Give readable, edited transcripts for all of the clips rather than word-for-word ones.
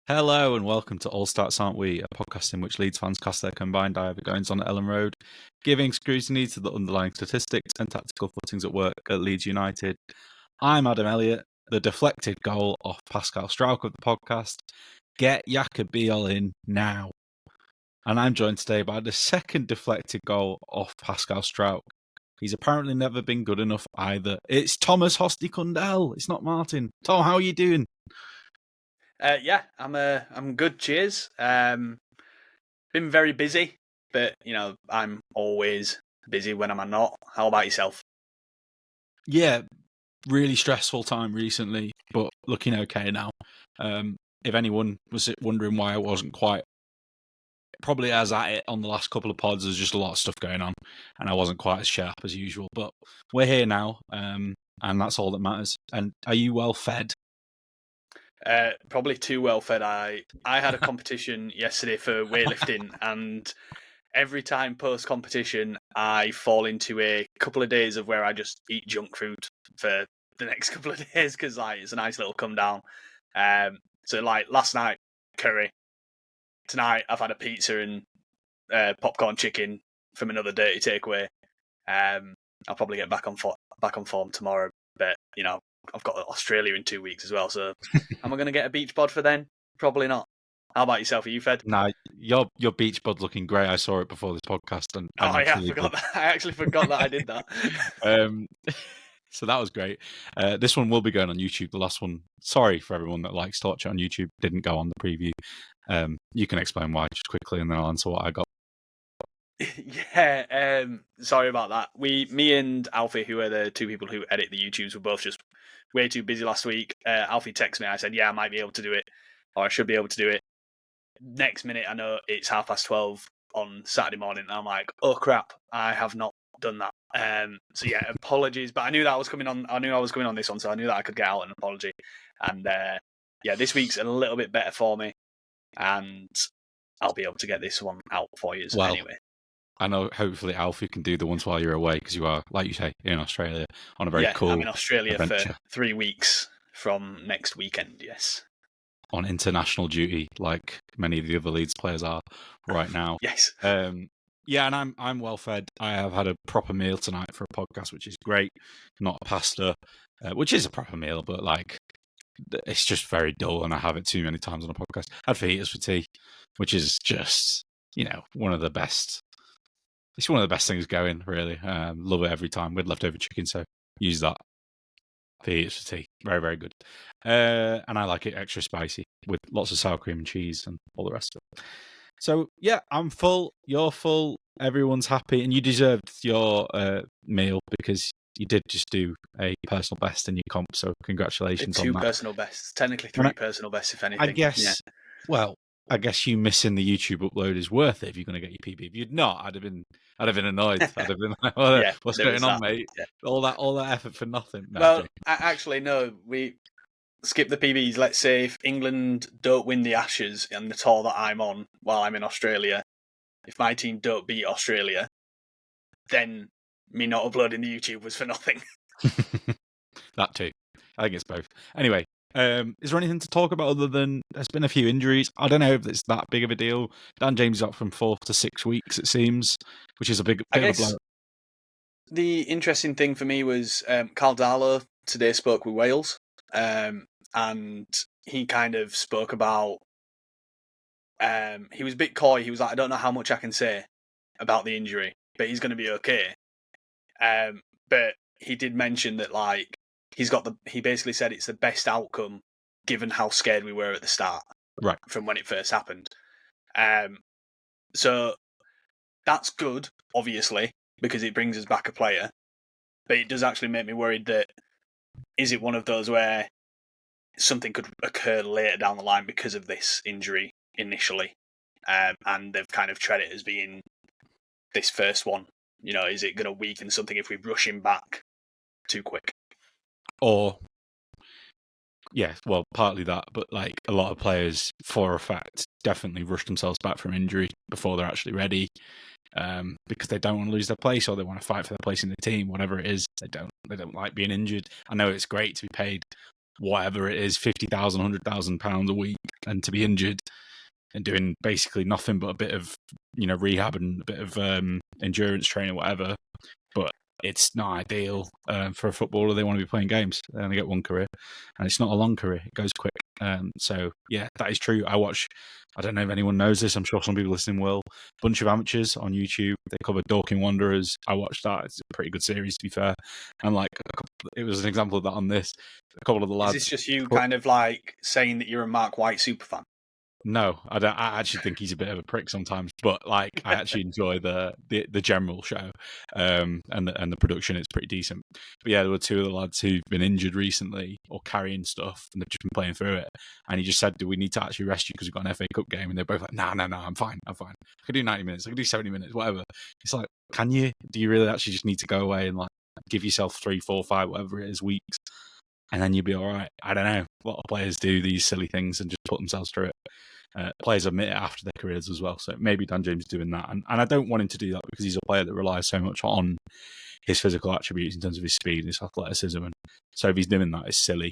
Hello and welcome to All Stats Aren't We, a podcast in which Leeds fans cast their combined eye over goings on at Elland Road, giving scrutiny to the underlying statistics and tactical footings at work at Leeds United. I'm Adam Elliott, the deflected goal off Pascal Strauch of the podcast. Get Jakob Biel in now. And I'm joined today by the second deflected goal off Pascal Strauch. He's apparently never been good enough either. It's Thomas Hosty Kundell. It's not Martin. Tom, how are you doing? I'm good. Cheers. Been very busy, but I'm always busy when I'm not. How about yourself? Yeah, really stressful time recently, but looking okay now. If anyone was wondering why I wasn't quite probably as at it on the last couple of pods, there's just a lot of stuff going on, and I wasn't quite as sharp as usual. But we're here now, and that's all that matters. And are you well fed? Probably too well fed. I had a competition yesterday for weightlifting, and every time post competition, I fall into a couple of days of where I just eat junk food for the next couple of days because it's a nice little come down. So last night curry, tonight I've had a pizza and popcorn chicken from another dirty takeaway. I'll probably get back on form tomorrow, but I've got Australia in 2 weeks as well, so am I going to get a beach bod for then? Probably not. How about yourself? Are you fed? Nah, your beach bud's looking great. I saw it before this podcast, and I forgot that. I actually forgot that I did that. So that was great. This one will be going on YouTube. The last one, sorry for everyone that likes to watch it on YouTube, didn't go on the preview. You can explain why just quickly, and then I'll answer what I got. Yeah, sorry about that. Me and Alfie, who are the two people who edit the YouTubes, were both just way too busy last week. Alfie texted me. I said, yeah, I might be able to do it, or I should be able to do it. Next minute, I know it's 12:30 on Saturday morning, and I'm like, oh crap, I have not done that. So yeah, apologies, but I knew that I was coming on. I knew I was coming on this one, so I knew that I could get out an apology. And yeah, this week's a little bit better for me, and I'll be able to get this one out for you anyway. I know hopefully Alfie can do the ones while you're away, because you are, like you say, in Australia on a very cool I'm in Australia adventure. for 3 weeks from next weekend, yes. On international duty, like many of the other Leeds players are right now. Yes. Yeah, and I'm well fed. I have had a proper meal tonight for a podcast, which is great. Not a pasta, which is a proper meal, but like it's just very dull, and I have it too many times on a podcast. I had fajitas for tea, which is just one of the best. It's one of the best things going, really. Love it every time. With leftover chicken, so use that. Fajitas for tea, very very good. And I like it extra spicy with lots of sour cream and cheese and all the rest of it. So yeah, I'm full. You're full. Everyone's happy, and you deserved your meal because you did just do a personal best in your comp. So congratulations on that. 2 personal bests, technically 3 personal bests, if anything. I guess. Yeah. Well, I guess you missing the YouTube upload is worth it if you're going to get your PB. If you'd not, I'd have been annoyed. I'd have been like, oh, yeah, what's going on, mate? Yeah. All that effort for nothing. No, well, actually, no. We skip the PBs. Let's say if England don't win the Ashes and the tour that I'm on while I'm in Australia, if my team don't beat Australia, then me not uploading the YouTube was for nothing. That too. I think it's both. Anyway, is there anything to talk about other than there's been a few injuries? I don't know if it's that big of a deal. Dan James is out from 4 to 6 weeks, it seems, which is a bit of a blow. The interesting thing for me was Carl Darlow today spoke with Wales, and he kind of spoke about. He was a bit coy. He was like, I don't know how much I can say about the injury, but he's going to be okay. But he did mention that he basically said it's the best outcome given how scared we were at the start, right, from when it first happened. So that's good, obviously, because it brings us back a player. But it does actually make me worried that is it one of those where something could occur later down the line because of this injury initially, and they've kind of tread it as being this first one. Is it going to weaken something if we rush him back too quick? Or, yeah, well, partly that, but like a lot of players, for a fact, definitely rush themselves back from injury before they're actually ready, because they don't want to lose their place or they want to fight for their place in the team, whatever it is. They don't like being injured. I know it's great to be paid whatever it is, £50,000, £100,000 a week and to be injured and doing basically nothing but a bit of rehab and a bit of endurance training, whatever. But it's not ideal for a footballer. They want to be playing games. They only get one career, and it's not a long career. It goes quick. So yeah, that is true. I don't know if anyone knows this. I'm sure some people listening will. Bunch of amateurs on YouTube. They cover Dorking Wanderers. I watched that. It's a pretty good series, to be fair. And it was an example of that on this. A couple of the lads. Is this just you kind of like saying that you're a Mark White superfan? No, I don't. I actually think he's a bit of a prick sometimes, but like I actually enjoy the general show, and the production is pretty decent. But yeah, there were two of the lads who've been injured recently or carrying stuff, and they've just been playing through it. And he just said, "Do we need to actually rest you because we've got an FA Cup game?" And they're both like, "No, I'm fine. I can do 90 minutes. I can do 70 minutes, whatever." It's like, can you? Do you really actually just need to go away and like give yourself 3, 4, 5, whatever it is, weeks, and then you'll be all right? I don't know. A lot of players do these silly things and just put themselves through it. Players admit it after their careers as well. So maybe Dan James is doing that. And I don't want him to do that because he's a player that relies so much on his physical attributes in terms of his speed and his athleticism. And so if he's doing that, it's silly.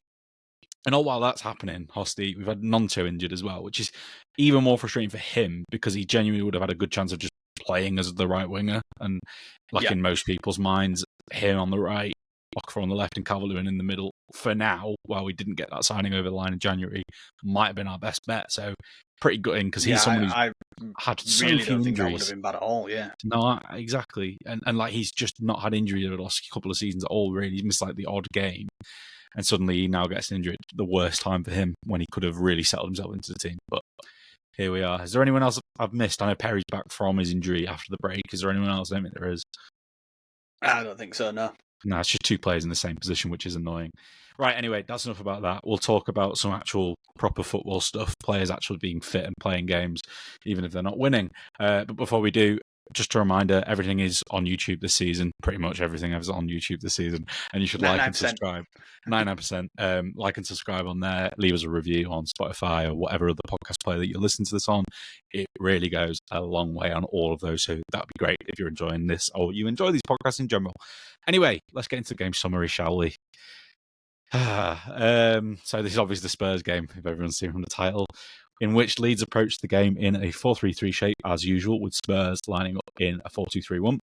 And all while that's happening, Hosty, we've had Nonto injured as well, which is even more frustrating for him because he genuinely would have had a good chance of just playing as the right winger. And in most people's minds, him on the right, Okafor on the left and Calvert-Lewin in the middle, for now, while we didn't get that signing over the line in January, might have been our best bet. So pretty gutting because he's someone who's had so really few don't injuries. think that would have been bad at all, yeah. No, exactly. And like he's just not had injury over the last couple of seasons at all, really. He's missed like the odd game. And suddenly he now gets injured at the worst time for him when he could have really settled himself into the team. But here we are. Is there anyone else I've missed? I know Perry's back from his injury after the break. Is there anyone else? I don't think there is. I don't think so, no. No, it's just two players in the same position, which is annoying. Right, anyway, that's enough about that. We'll talk about some actual proper football stuff, players actually being fit and playing games, even if they're not winning. But before we do, just a reminder, everything is on YouTube this season. Pretty much everything is on YouTube this season. And you should 99%. like and subscribe. 99%. Like and subscribe on there. Leave us a review on Spotify or whatever other podcast player that you listen to this on. It really goes a long way on all of those. So that'd be great if you're enjoying this or you enjoy these podcasts in general. Anyway, let's get into the game summary, shall we? So this is obviously the Spurs game, if everyone's seen from the title, in which Leeds approached the game in a 4-3-3 shape as usual, with Spurs lining up in a 4-2-3-1.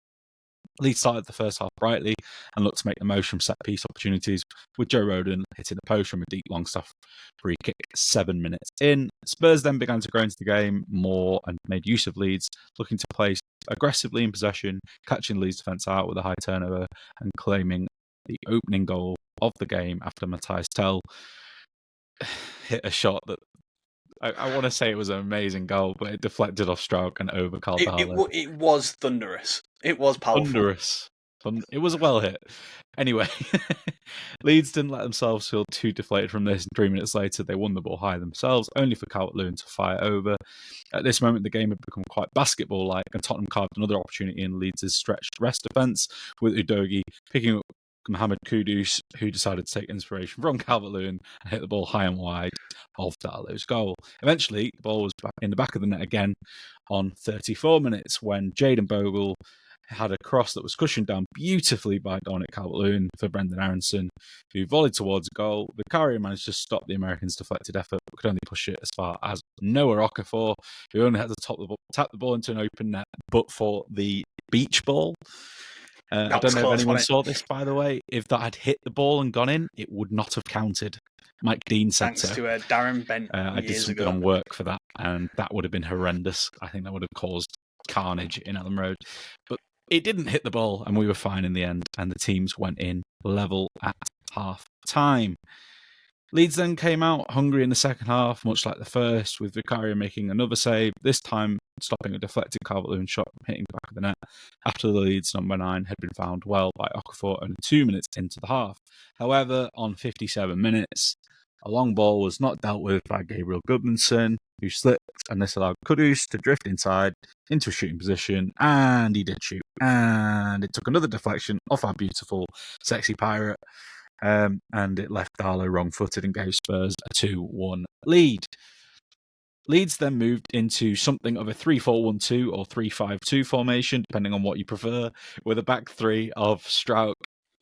Leeds started the first half brightly and looked to make the most from set-piece opportunities, with Joe Rodon hitting the post from a deep Longstaff free kick 7 minutes in. Spurs then began to grow into the game more and made use of Leeds, looking to play aggressively in possession, catching Leeds' defence out with a high turnover and claiming the opening goal of the game after Matthias Tell hit a shot that I want to say it was an amazing goal, but it deflected off Strauch and over Carvalho. It was thunderous. It was powerful. Thunderous. It was a well hit. Anyway, Leeds didn't let themselves feel too deflated from this. 3 minutes later, they won the ball high themselves, only for Calvert-Lewin to fire over. At this moment, the game had become quite basketball-like, and Tottenham carved another opportunity in Leeds' stretched rest defence, with Udogie picking up Mohamed Kudus, who decided to take inspiration from Calvert-Lewin and hit the ball high and wide of Dalot's goal. Eventually, the ball was back in the back of the net again on 34 minutes when Jadon Bogle had a cross that was cushioned down beautifully by Dominic Calvert-Lewin for Brendan Aronson, who volleyed towards goal. Vicario managed to stop the Americans' deflected effort, but could only push it as far as Noah Okafor, who only had to tap the ball into an open net, but for the beach ball. I don't know if anyone saw this, by the way. If that had hit the ball and gone in, it would not have counted. Mike Dean said so. Thanks to Darren Bent I did something on work for that, and that would have been horrendous. I think that would have caused carnage in Elland Road. But it didn't hit the ball, and we were fine in the end, and the teams went in level at half-time. Leeds then came out hungry in the second half, much like the first, with Vicario making another save, this time stopping a deflected Calvert-Lewin shot from hitting the back of the net after the Leeds number 9 had been found well by Okafor only 2 minutes into the half. However, on 57 minutes, a long ball was not dealt with by Gabriel Gudmundsson, who slipped, and this allowed Kudus to drift inside into a shooting position, and he did shoot. And it took another deflection off our beautiful, sexy pirate, and it left Darlow wrong-footed and gave Spurs a 2-1 lead. Leeds then moved into something of a 3-4-1-2 or 3-5-2 formation, depending on what you prefer, with a back three of Strauch,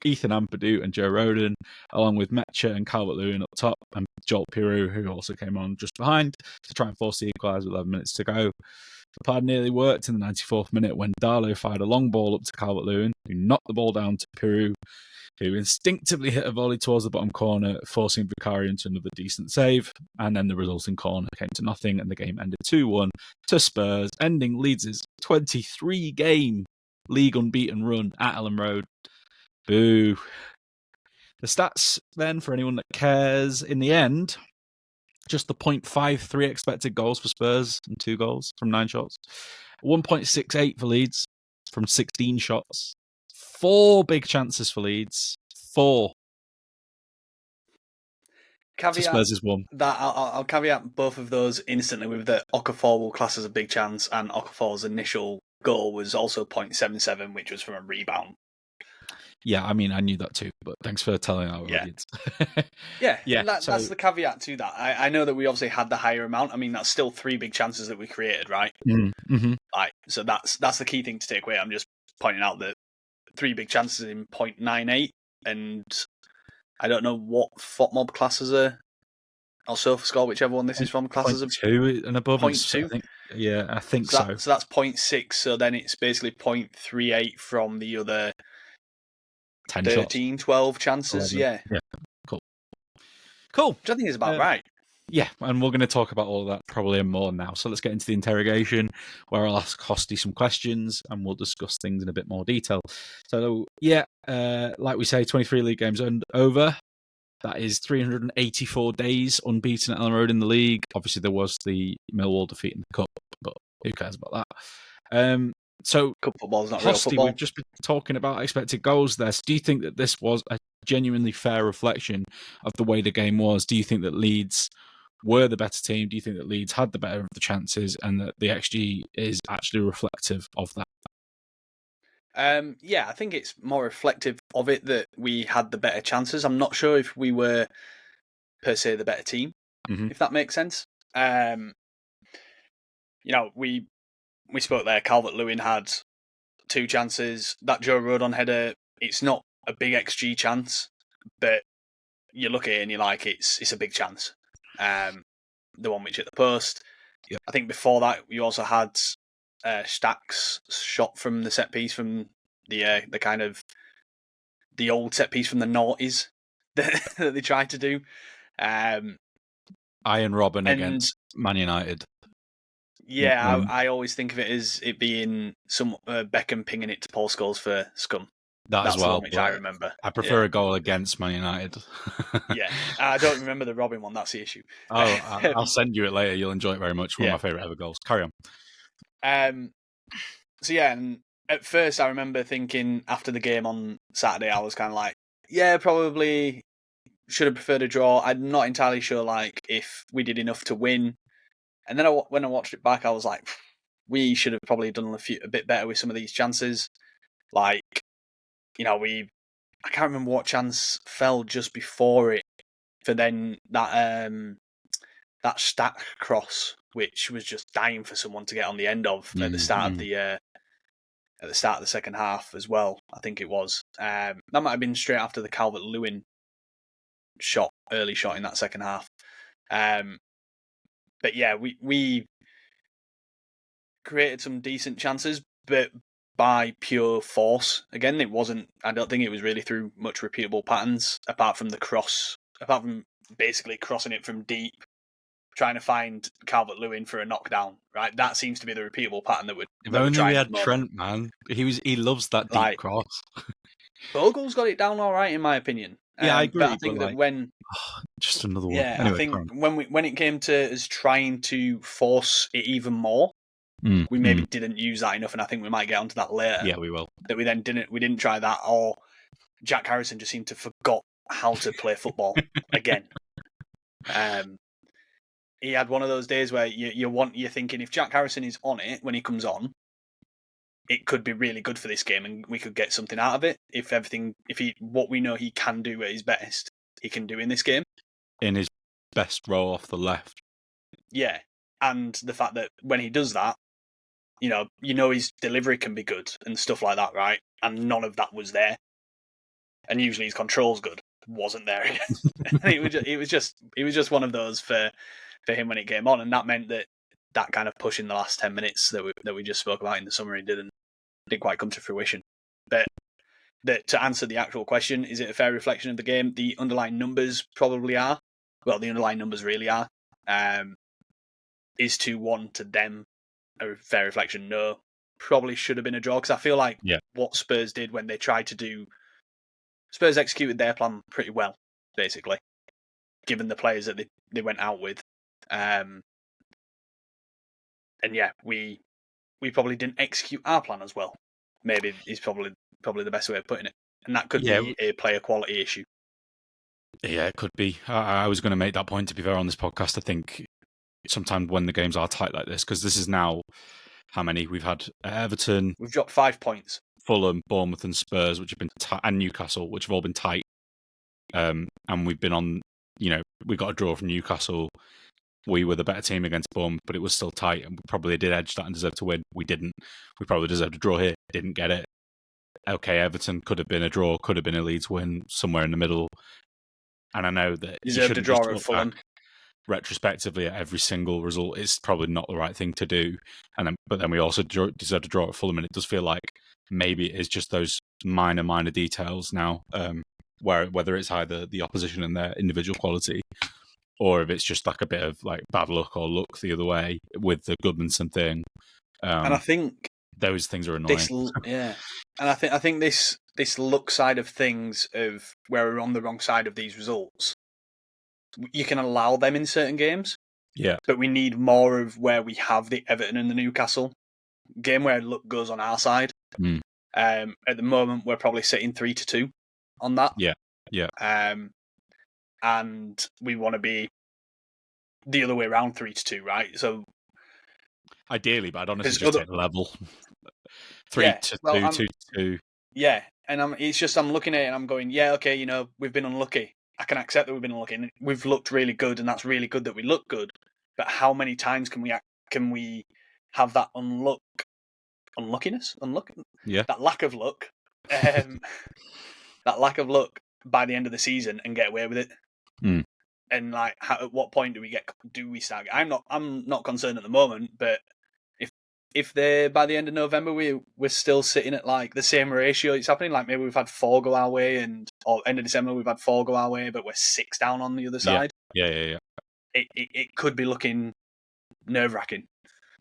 Ethan Ampadu and Joe Rodon, along with Metcha and Calvert-Lewin up top, and Joel Piroux, who also came on just behind to try and force the equaliser with 11 minutes to go. The plan nearly worked in the 94th minute when Darlow fired a long ball up to Calvert-Lewin, who knocked the ball down to Piroux, who instinctively hit a volley towards the bottom corner, forcing Vicario into another decent save. And then the resulting corner came to nothing, and the game ended 2-1 to Spurs, ending Leeds' 23-game league unbeaten run at Elland Road. Boo. The stats, then, for anyone that cares, in the end, just the 0.53 expected goals for Spurs and 2 goals from 9 shots. 1.68 for Leeds from 16 shots. 4 big chances for Leeds. 4. Caveat Spurs is 1. that I'll caveat both of those instantly with that Okafor will class as a big chance, and Okafor's initial goal was also 0.77, which was from a rebound. Yeah, I mean, I knew that too, but thanks for telling our audience. That's the caveat to that. I know that we obviously had the higher amount. I mean, that's still 3 big chances that we created, right? Mm-hmm. So that's the key thing to take away. I'm just pointing out that 3 big chances in 0.98, and I don't know what FOTMob classes are, or SofaScore, whichever one this is from, classes are 0.2 and above. 0.2. I think so. So that's 0.6. So then it's basically 0.38 from the other 10 13, shots. 12 chances. 11. Yeah. Cool. Which I think is about right. Yeah, and we're going to talk about all of that probably and more now. So let's get into the interrogation, where I'll ask Hosty some questions and we'll discuss things in a bit more detail. So, like we say, 23 league games over. That is 384 days unbeaten at Elland Road in the league. Obviously, there was the Millwall defeat in the Cup, but who cares about that? So, Cup football's not Hosty, real football. we've just been talking about expected goals there. So do you think that this was a genuinely fair reflection of the way the game was? Do you think that Leeds were the better team? Do you think that Leeds had the better of the chances and that the XG is actually reflective of that? I think it's more reflective of it that we had the better chances. I'm not sure if we were per se the better team, if that makes sense. We spoke there. Calvert-Lewin had 2 chances. That Joe Rodon header, it's not a big XG chance, but you look at it and you're like, it's a big chance. The one which hit the post. Yep. I think before that, you also had Stack's shot from the set piece from the kind of the old set piece from the noughties that they tried to do. Iron Robin against Man United. Yeah, I always think of it as it being some Beckham pinging it to Paul Scholes for scum. That's as well, which I remember. I prefer a goal against Man United. I don't remember the Robin one. That's the issue. I'll send you it later. You'll enjoy it very much. One of my favourite ever goals. Carry on. And at first I remember thinking after the game on Saturday, I was kind of like, probably should have preferred a draw. I'm not entirely sure if we did enough to win. And then when I watched it back, I was like, we should have probably done a bit better with some of these chances. I can't remember what chance fell just before it for then that Stack cross, which was just dying for someone to get on the end of at the start of the second half as well. I think it was that might have been straight after the Calvert-Lewin early shot in that second half. But yeah, we created some decent chances, but by pure force. Again, I don't think it was really through much repeatable patterns, apart from basically crossing it from deep, trying to find Calvert-Lewin for a knockdown, right? That seems to be the repeatable pattern that we're If only trying we at had the moment. Trent, man. He loves that deep cross. Bogle's got it down all right, in my opinion. Yeah, I agree. But I think that when... just another one. Yeah, anyway, I think when it came to us trying to force it even more, we maybe didn't use that enough, and I think we might get onto that later. Yeah, we will. That we didn't try that, or Jack Harrison just seemed to forgot how to play football again. He had one of those days where you're thinking if Jack Harrison is on it when he comes on, it could be really good for this game, and we could get something out of it. What we know he can do at his best, he can do in this game. In his best role off the left. Yeah, and the fact that when he does that, his delivery can be good and stuff like that, right? And none of that was there. and usually his control's good. Wasn't there. it was just one of those for him when it came on, and that meant that kind of push in the last 10 minutes that we just spoke about in the summary didn't quite come to fruition. But to answer the actual question, is it a fair reflection of the game? The underlying numbers probably are. Well, the underlying numbers really are. Is 2-1 to them a fair reflection? No. Probably should have been a draw, because I feel like what Spurs did when they tried to do... Spurs executed their plan pretty well, basically, given the players that they went out with. And yeah, we probably didn't execute our plan as well. Maybe is probably the best way of putting it. And that could be a player quality issue. Yeah, it could be. I was going to make that point, to be fair, on this podcast. I think sometimes when the games are tight like this, because this is now how many? We've had Everton. We've dropped 5 points. Fulham, Bournemouth and Spurs, which have been and Newcastle, which have all been tight. And we've been on, we got a draw from Newcastle. We were the better team against Bournemouth, but it was still tight, and we probably did edge that and deserved to win. We didn't. We probably deserved a draw here. Didn't get it. Okay, Everton could have been a draw, could have been a Leeds win, somewhere in the middle. And I know that deserved a draw at Fulham. Retrospectively, at every single result is probably not the right thing to do. But then we also deserve to draw at Fulham, and it does feel like maybe it is just those minor details now, whether it's either the opposition and their individual quality, or if it's just like a bit of like bad luck or luck the other way with the Goodmanson thing. And I think those things are annoying. And I think this luck side of things, of where we're on the wrong side of these results, you can allow them in certain games. Yeah. But we need more of where we have the Everton and the Newcastle game where luck goes on our side. At the moment, we're probably sitting 3-2 on that. Yeah. And we want to be the other way around, 3-2, right? So ideally, but I'd honestly just take the level. 3-2, 2-2. Yeah, and I'm looking at it and I'm going, yeah, okay, we've been unlucky. I can accept that we've been unlucky. We've looked really good, and that's really good that we look good. But how many times can we have that unluckiness? Yeah. That lack of luck. That lack of luck by the end of the season and get away with it. And like, at what point do we start? I'm not concerned at the moment, but if they by the end of November we're still sitting at like the same ratio it's happening, like maybe we've had 4 go our way, or end of December we've had 4 go our way, but we're 6 down on the other side. Yeah. It could be looking nerve-wracking.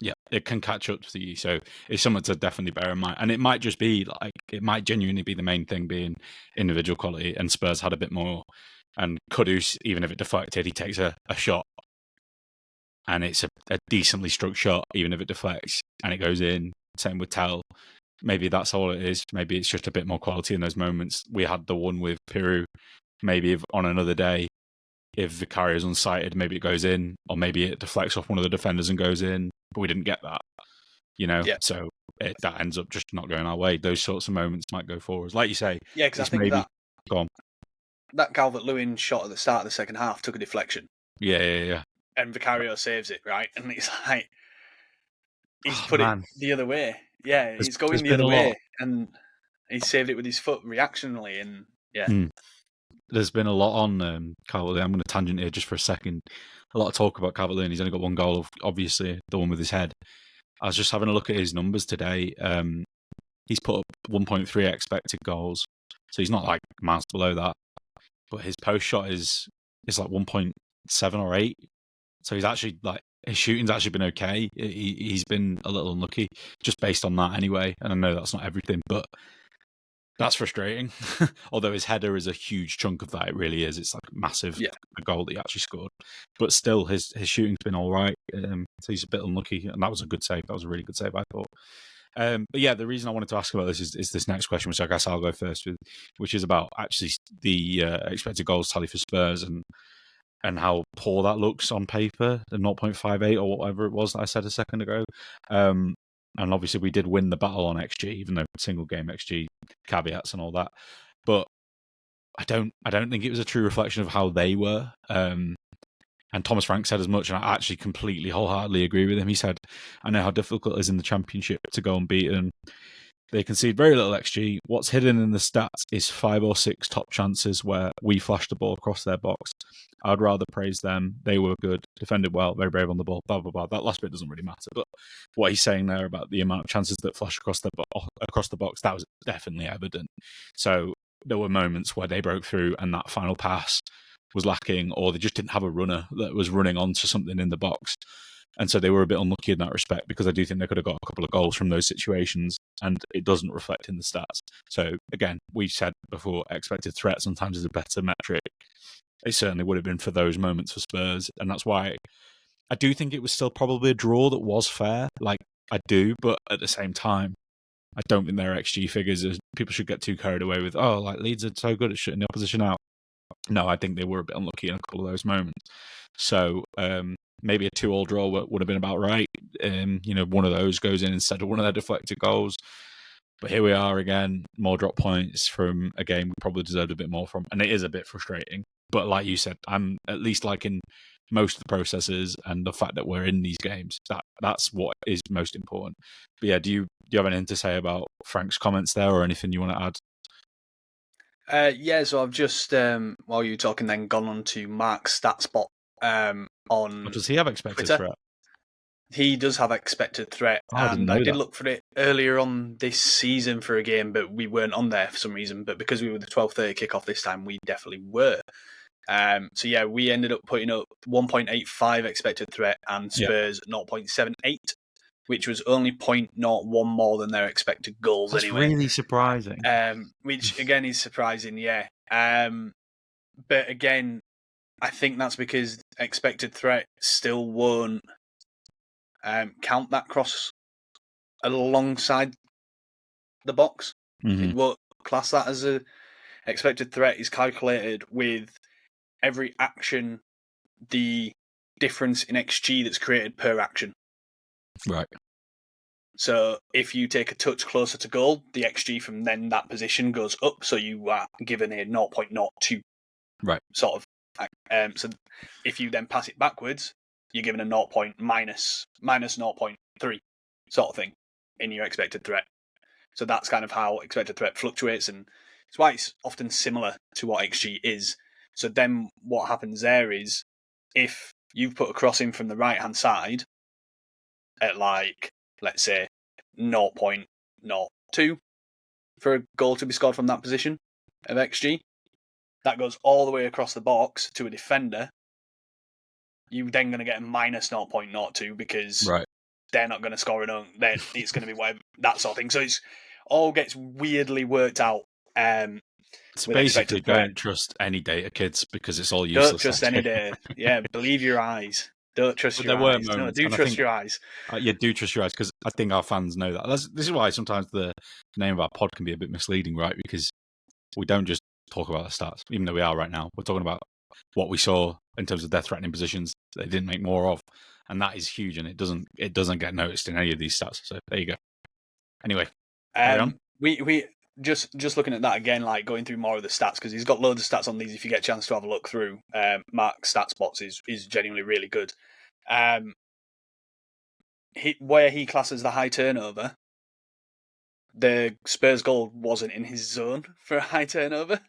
Yeah, it can catch up to you, so it's something to definitely bear in mind. And it might just be like, it might genuinely be the main thing being individual quality, and Spurs had a bit more. And Kudus, even if it deflected, he takes a shot, and it's a decently struck shot, even if it deflects and it goes in. Same with Tell. Maybe that's all it is. Maybe it's just a bit more quality in those moments. We had the one with Peru. Maybe if on another day, if Vicario's unsighted, maybe it goes in, or maybe it deflects off one of the defenders and goes in. But we didn't get that, Yeah. So that ends up just not going our way. Those sorts of moments might go forwards, like you say. Yeah, because I think maybe... Go on. That Calvert-Lewin shot at the start of the second half took a deflection. Yeah. And Vicario saves it, right? And it's like, he's put it the other way. Yeah, he's going the other way. And he saved it with his foot reactionally. And yeah. There's been a lot on Calvert-Lewin. I'm going to tangent here just for a second. A lot of talk about Calvert-Lewin. He's only got 1 goal, obviously, the one with his head. I was just having a look at his numbers today. He's put up 1.3 expected goals. So he's not like miles below that. But his post shot is like 1.7 or 8. So he's actually like, his shooting's actually been okay. He's been a little unlucky just based on that anyway. And I know that's not everything, but that's frustrating. Although his header is a huge chunk of that. It really is. It's like massive, a goal that he actually scored. But still, his shooting's been all right. So he's a bit unlucky. And that was a good save. That was a really good save, I thought. But yeah, the reason I wanted to ask about this is this next question, which I guess I'll go first with, which is about actually the expected goals tally for Spurs and how poor that looks on paper, the 0.58 or whatever it was that I said a second ago. And obviously we did win the battle on XG, even though single game XG caveats and all that. But I don't think it was a true reflection of how they were. And Thomas Frank said as much, and I actually completely wholeheartedly agree with him. He said, I know how difficult it is in the Championship to go unbeaten. They concede very little XG. What's hidden in the stats is 5 or 6 top chances where we flashed the ball across their box. I'd rather praise them. They were good, defended well, very brave on the ball, blah, blah, blah. That last bit doesn't really matter. But what he's saying there about the amount of chances that flash across the box, that was definitely evident. So there were moments where they broke through and that final pass was lacking, or they just didn't have a runner that was running onto something in the box. And so they were a bit unlucky in that respect, because I do think they could have got a couple of goals from those situations, and it doesn't reflect in the stats. So again, we said before, expected threat sometimes is a better metric. It certainly would have been for those moments for Spurs, and that's why I do think it was still probably a draw that was fair. Like, I do, but at the same time, I don't think their XG figures, people should get too carried away with, oh, like Leeds are so good at shutting the opposition out. No, I think they were a bit unlucky in a couple of those moments. So maybe a 2-2 draw would have been about right. One of those goes in instead of one of their deflected goals. But here we are again, more drop points from a game we probably deserved a bit more from. And it is a bit frustrating. But like you said, I'm at least liking most of the processes and the fact that we're in these games. That's what is most important. But yeah, do you have anything to say about Frank's comments there, or anything you want to add? So I've just, while you were talking, then gone on to Mark's StatSpot on Does he have expected Twitter. threat? He does have expected threat, and I did look for it earlier on this season for a game, but we weren't on there for some reason. But because we were the 12:30 kickoff this time, we definitely were. We ended up putting up 1.85 expected threat and Spurs 0.78, which was only 0.01 more than their expected goals. That's anyway. Really surprising. Which again is surprising, yeah. But again, I think that's because expected threat still won't count that cross alongside the box. Mm-hmm. It won't class that as a expected threat. Is calculated with every action, the difference in XG that's created per action. Right. So if you take a touch closer to goal, the XG from then that position goes up, so you are given a 0.02. Right. Sort of. So if you then pass it backwards, you're given a minus 0.3 sort of thing in your expected threat. So that's kind of how expected threat fluctuates, and it's why it's often similar to what XG is. So then what happens there is, if you've put a cross in from the right-hand side at, like, let's say 0.02 for a goal to be scored from that position of XG, that goes all the way across the box to a defender, you're then going to get a minus 0.02 because they're not going to score then it's going to be whatever, that sort of thing. So it's all gets weirdly worked out. It's basically don't trust any data, kids, because it's all useless. Don't trust any data. Yeah, believe your eyes. Don't trust your eyes. No, do trust your eyes. Do trust your eyes, because I think our fans know that. This is why sometimes the name of our pod can be a bit misleading, right? Because we don't just talk about the stats, even though we are right now. We're talking about what we saw in terms of their threatening positions they didn't make more of, and that is huge, and it doesn't get noticed in any of these stats. So there you go. Anyway, we just looking at that again, like going through more of the stats, because he's got loads of stats on these. If you get a chance to have a look through, Mark's StatSpots is genuinely really good. Where he classes the high turnover, the Spurs goal wasn't in his zone for a high turnover,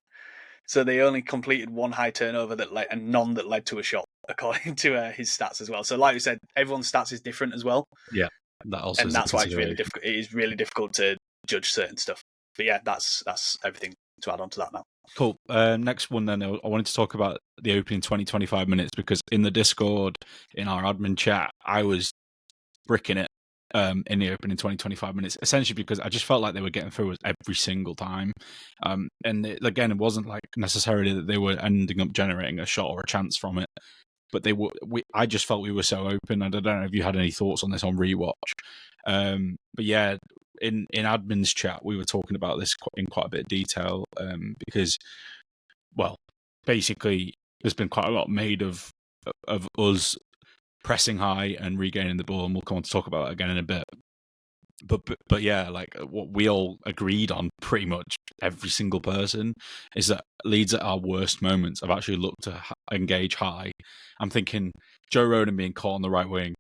so they only completed one high turnover and none that led to a shot, according to his stats as well. So, like we said, everyone's stats is different as well. Yeah, that's why it's really difficult. It is really difficult to judge certain stuff. But yeah, that's everything to add on to that now. Cool. Next one then, I wanted to talk about the opening 20-25 minutes, because in the Discord, in our admin chat, I was bricking it in the opening 20-25 minutes, essentially because I just felt like they were getting through us every single time. And again, it wasn't like necessarily that they were ending up generating a shot or a chance from it, but I just felt we were so open. I don't know if you had any thoughts on this on rewatch. But yeah, in admin's chat, we were talking about this in quite a bit of detail, because, well, basically there's been quite a lot made of us pressing high and regaining the ball, and we'll come on to talk about it again in a bit. But yeah, like what we all agreed on, pretty much every single person, is that Leeds at our worst moments have actually looked to engage high. I'm thinking Joe Rodon being caught on the right wing,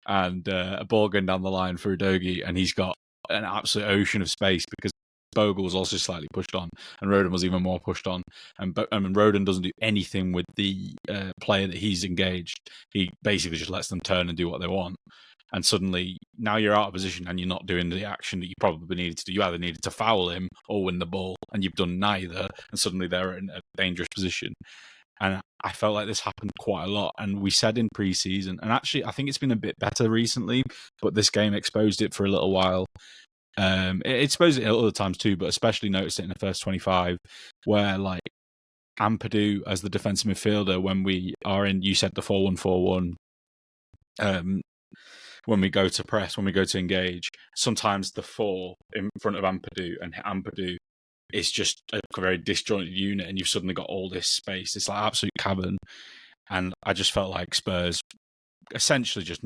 and a ball going down the line for Udogie, and he's got an absolute ocean of space because Bogle was also slightly pushed on, and Roden was even more pushed on. And Roden doesn't do anything with the player that he's engaged. He basically just lets them turn and do what they want. And suddenly, now you're out of position and you're not doing the action that you probably needed to do. You either needed to foul him or win the ball, and you've done neither. And suddenly they're in a dangerous position. And I felt like this happened quite a lot. And we said in pre-season, and actually I think it's been a bit better recently, but this game exposed it for a little while. It exposed it at other times too, but especially noticed it in the first 25, where like Ampadu as the defensive midfielder, when we are in, you said the 4-1-4-1, when we go to press, when we go to engage, sometimes the 4 in front of Ampadu, and Ampadu is just a very disjointed unit, and you've suddenly got all this space. It's like absolute cavern. And I just felt like Spurs essentially just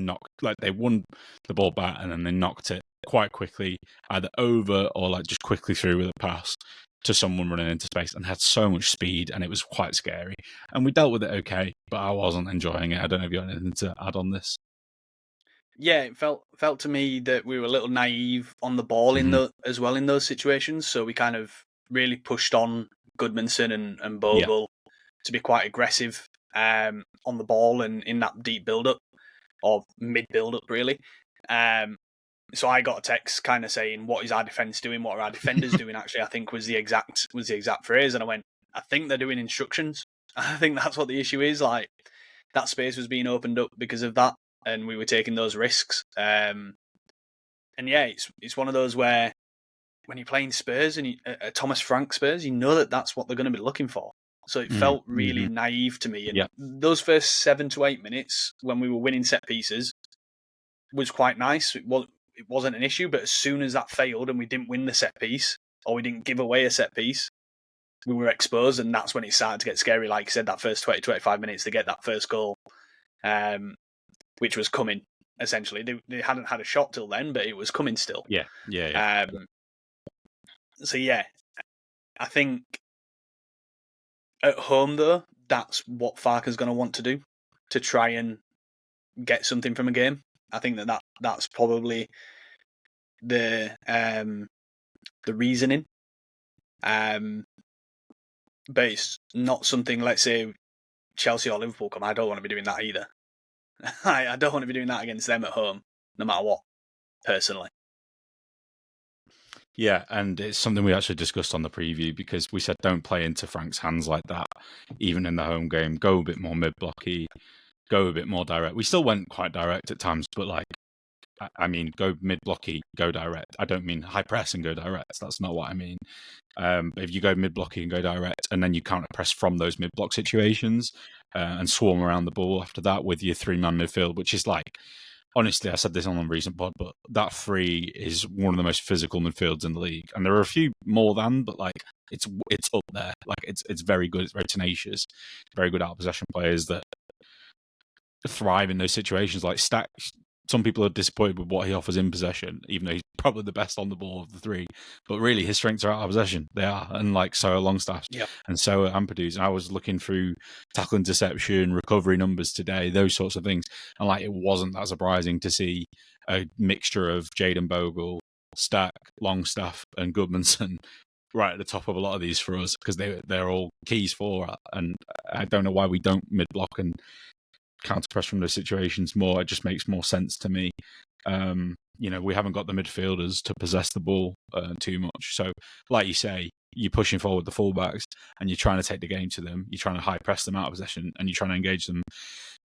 they won the ball back and then they knocked it quite quickly, either over or like just quickly through with a pass to someone running into space, and had so much speed, and it was quite scary. And we dealt with it okay, but I wasn't enjoying it. I don't know if you have anything to add on this. Yeah, it felt to me that we were a little naive on the ball as well in those situations. So we kind of really pushed on Goodmanson and Bogle to be quite aggressive on the ball and in that deep build-up, or mid build-up really. So I got a text kind of saying, "What is our defence doing? What are our defenders doing?" Actually, I think was the exact phrase, and I went, "I think they're doing instructions." I think that's what the issue is. Like, that space was being opened up because of that, and we were taking those risks. And yeah, it's one of those where when you're playing Spurs and Thomas Frank Spurs, you know that's what they're going to be looking for. So it felt really naive to me. And those first 7 to 8 minutes when we were winning set pieces was quite nice. It wasn't an issue, but as soon as that failed and we didn't win the set piece, or we didn't give away a set piece, we were exposed, and that's when it started to get scary. Like I said, that first 20, 25 minutes to get that first goal, which was coming, essentially. They hadn't had a shot till then, but it was coming still. Yeah. So yeah, I think at home, though, that's what Farke's going to want to do, to try and get something from a game. I think that's probably the reasoning. But it's not something, let's say, Chelsea or Liverpool come. I don't want to be doing that either. I don't want to be doing that against them at home, no matter what, personally. Yeah, and it's something we actually discussed on the preview, because we said don't play into Frank's hands like that, even in the home game. Go a bit more mid-blocky, go a bit more direct. We still went quite direct at times, but like, I mean, go mid-blocky, go direct. I don't mean high press and go direct. That's not what I mean. But if you go mid-blocky and go direct, and then you counter press from those mid-block situations and swarm around the ball after that with your 3-man midfield, which is like, honestly, I said this on a recent pod, but that 3 is one of the most physical midfields in the league. And there are a few more than, but like, it's up there. Like, it's very good. It's very tenacious. Very good out possession players that thrive in those situations. Like Stack, some people are disappointed with what he offers in possession, even though he's probably the best on the ball of the 3. But really, his strengths are out of possession. They are, and like, so are Longstaff's, and so are Ampadu's. And I was looking through tackle interception, recovery numbers today, those sorts of things, and like, it wasn't that surprising to see a mixture of Jadon Bogle, Stack, Longstaff, and Goodmanson right at the top of a lot of these for us, because they're all keys for it. And I don't know why we don't mid block and counter press from those situations more. It just makes more sense to me. We haven't got the midfielders to possess the ball too much. So, like you say, you're pushing forward the fullbacks and you're trying to take the game to them. You're trying to high press them out of possession, and you're trying to engage them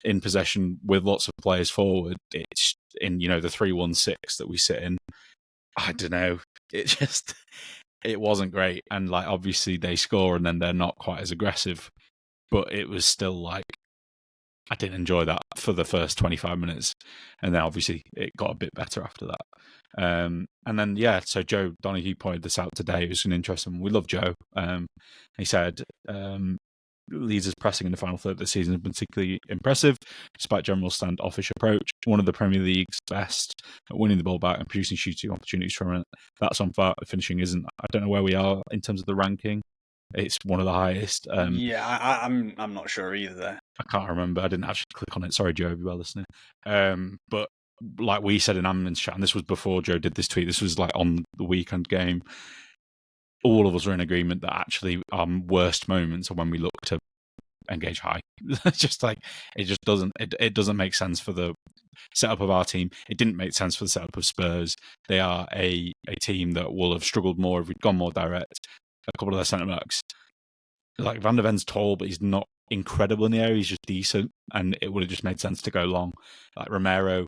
in possession with lots of players forward. It's in the 3-1-6 that we sit in. I don't know. It wasn't great. And like, obviously they score and then they're not quite as aggressive, but it was still like, I didn't enjoy that for the first 25 minutes. And then obviously it got a bit better after that. And then, so Joe Donahue pointed this out today. It was an interesting one. We love Joe. He said, Leeds' pressing in the final third of the season has been particularly impressive, despite general standoffish approach. One of the Premier League's best at winning the ball back and producing shooting opportunities from it. That's on fire. Finishing isn't. I don't know where we are in terms of the ranking. It's one of the highest. I'm not sure either there. I can't remember. I didn't actually click on it. Sorry, Joe, if you are listening. But like we said in Amman's chat, and this was before Joe did this tweet, this was like on the weekend game, all of us are in agreement that actually our worst moments are when we look to engage high. Just like, it just doesn't, it doesn't make sense for the setup of our team. It didn't make sense for the setup of Spurs. They are a team that will have struggled more if we'd gone more direct. A couple of their centre-backs, like Van der Ven's tall, but he's not incredible in the area. He's just decent, and it would have just made sense to go long. Like Romero,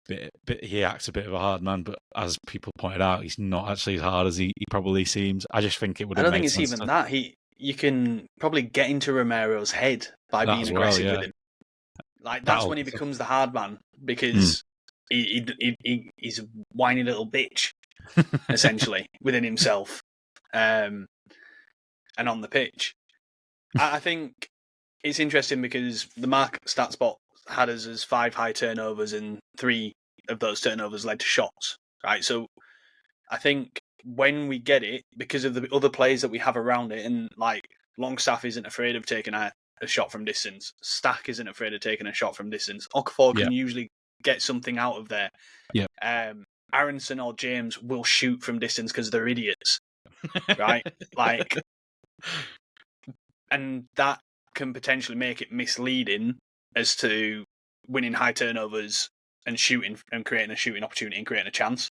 he acts a bit of a hard man, but as people pointed out, he's not actually as hard as he probably seems. I just think it would have made sense. I don't think it's even that. You can probably get into Romero's head by being aggressive with him. Like, that's when he becomes the hard man, because he's a whiny little bitch, essentially, within himself, and on the pitch. I think it's interesting because the Mark StatSpot had us as 5 high turnovers, and 3 of those turnovers led to shots, right? So I think when we get it, because of the other players that we have around it, and like Longstaff isn't afraid of taking a shot from distance, Stack isn't afraid of taking a shot from distance, Okafor can usually get something out of there. Aronson or James will shoot from distance because they're idiots, right? Like, and that can potentially make it misleading as to winning high turnovers and shooting and creating a shooting opportunity and creating a chance.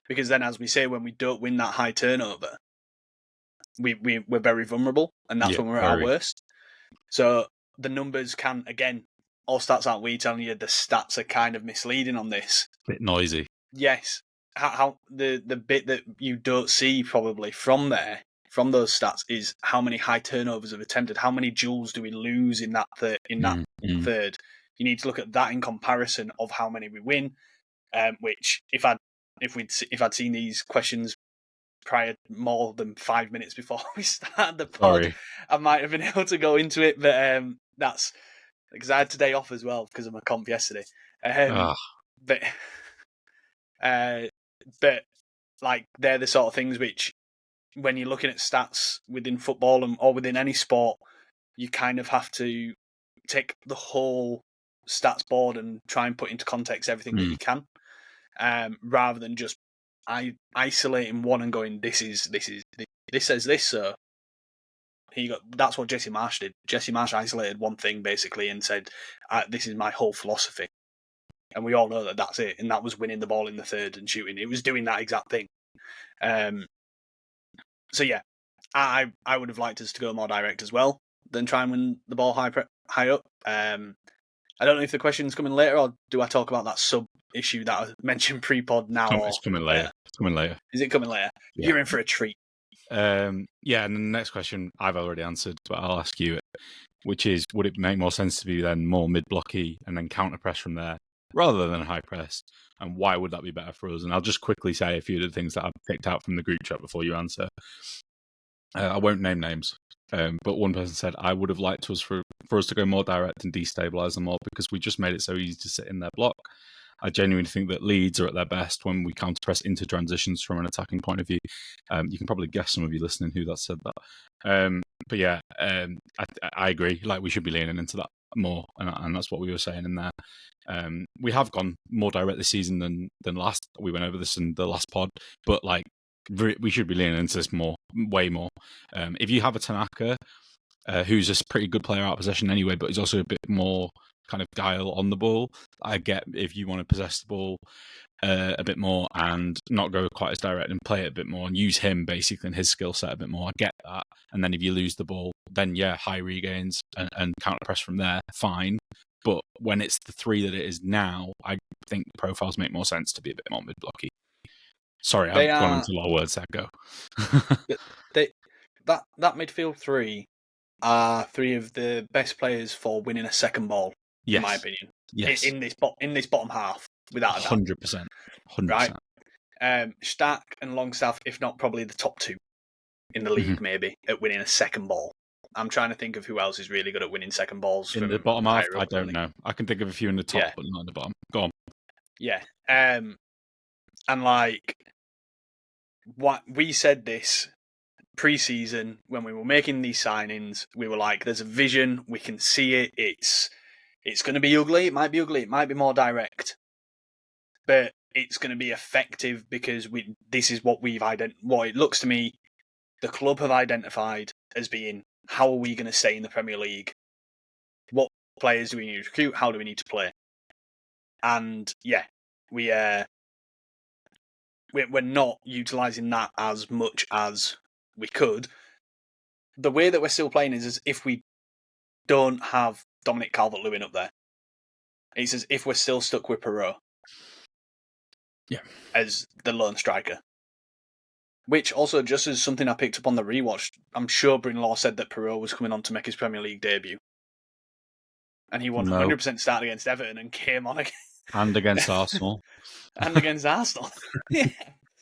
Because then, as we say, when we don't win that high turnover, we're very vulnerable, and that's when we're at our worst. So the numbers can, again, all stats aren't we telling you, the stats are kind of misleading on this. Bit noisy. Yes. How the bit that you don't see probably from those stats is how many high turnovers have attempted, how many duels do we lose in that third. You need to look at that in comparison of how many we win. Which if I'd seen these questions prior more than 5 minutes before we started the pod, I might have been able to go into it. But that's because I had today off as well because of my comp yesterday. But like, they're the sort of things which, when you're looking at stats within football or within any sport, you kind of have to take the whole stats board and try and put into context everything that you can, rather than just isolating one and going, this says this, so that's what Jesse Marsh did. Jesse Marsh isolated one thing basically and said, this is my whole philosophy. And we all know that that's it. And that was winning the ball in the third and shooting. It was doing that exact thing. So yeah, I would have liked us to go more direct as well than try and win the ball high up. I don't know if the question's coming later, or do I talk about that sub issue that I mentioned pre-pod now? It's coming later. It's coming later. Is it coming later? Yeah. You're in for a treat. And the next question I've already answered, but I'll ask you, which is, would it make more sense to be then more mid-blocky and then counter-press from there rather than high press? And why would that be better for us? And I'll just quickly say a few of the things that I've picked out from the group chat before you answer. I won't name names, but one person said, I would have liked us for us to go more direct and destabilise them more, because we just made it so easy to sit in their block. I genuinely think that Leeds are at their best when we counter-press into transitions from an attacking point of view. You can probably guess, some of you listening, who that said that. But yeah, I agree. Like, we should be leaning into that more, and that's what we were saying in there. We have gone more direct this season than last. We went over this in the last pod, but like, we should be leaning into this way more. If you have a Tanaka, who's a pretty good player out of possession anyway, but he's also a bit more kind of guile on the ball. I get if you want to possess the ball a bit more and not go quite as direct and play it a bit more and use him basically and his skill set a bit more. I get that. And then if you lose the ball, then high regains and counter press from there, fine. But when it's the 3 that it is now, I think profiles make more sense to be a bit more mid-blocky. Sorry, I've gone into a lot of words there. Go. that midfield 3 are 3 of the best players for winning a second ball, in my opinion. Yes. In this bottom half, without a doubt. 100%. 100%. Right? Stack and Longstaff, if not probably the top 2 in the league, maybe, at winning a second ball. I'm trying to think of who else is really good at winning second balls. In the bottom half, I don't know. I can think of a few in the top, but not in the bottom. Go on. Yeah. And like, what we said this pre-season when we were making these signings, we were like, there's a vision, we can see it, it's It's going to be ugly. It might be ugly. It might be more direct, but it's going to be effective because this is what what it looks to me the club have identified as being how are we going to stay in the Premier League? What players do we need to recruit? How do we need to play? And yeah, we're not utilising that as much as we could. The way that we're still playing is as if we don't have Dominic Calvert-Lewin up there. It's as if we're still stuck with Perot. Yeah. As the lone striker. Which also, just as something I picked up on the rewatch, I'm sure Brynlaw said that Perot was coming on to make his Premier League debut. And he 100% started against Everton and came on again. And against Arsenal. And against Arsenal. Yeah.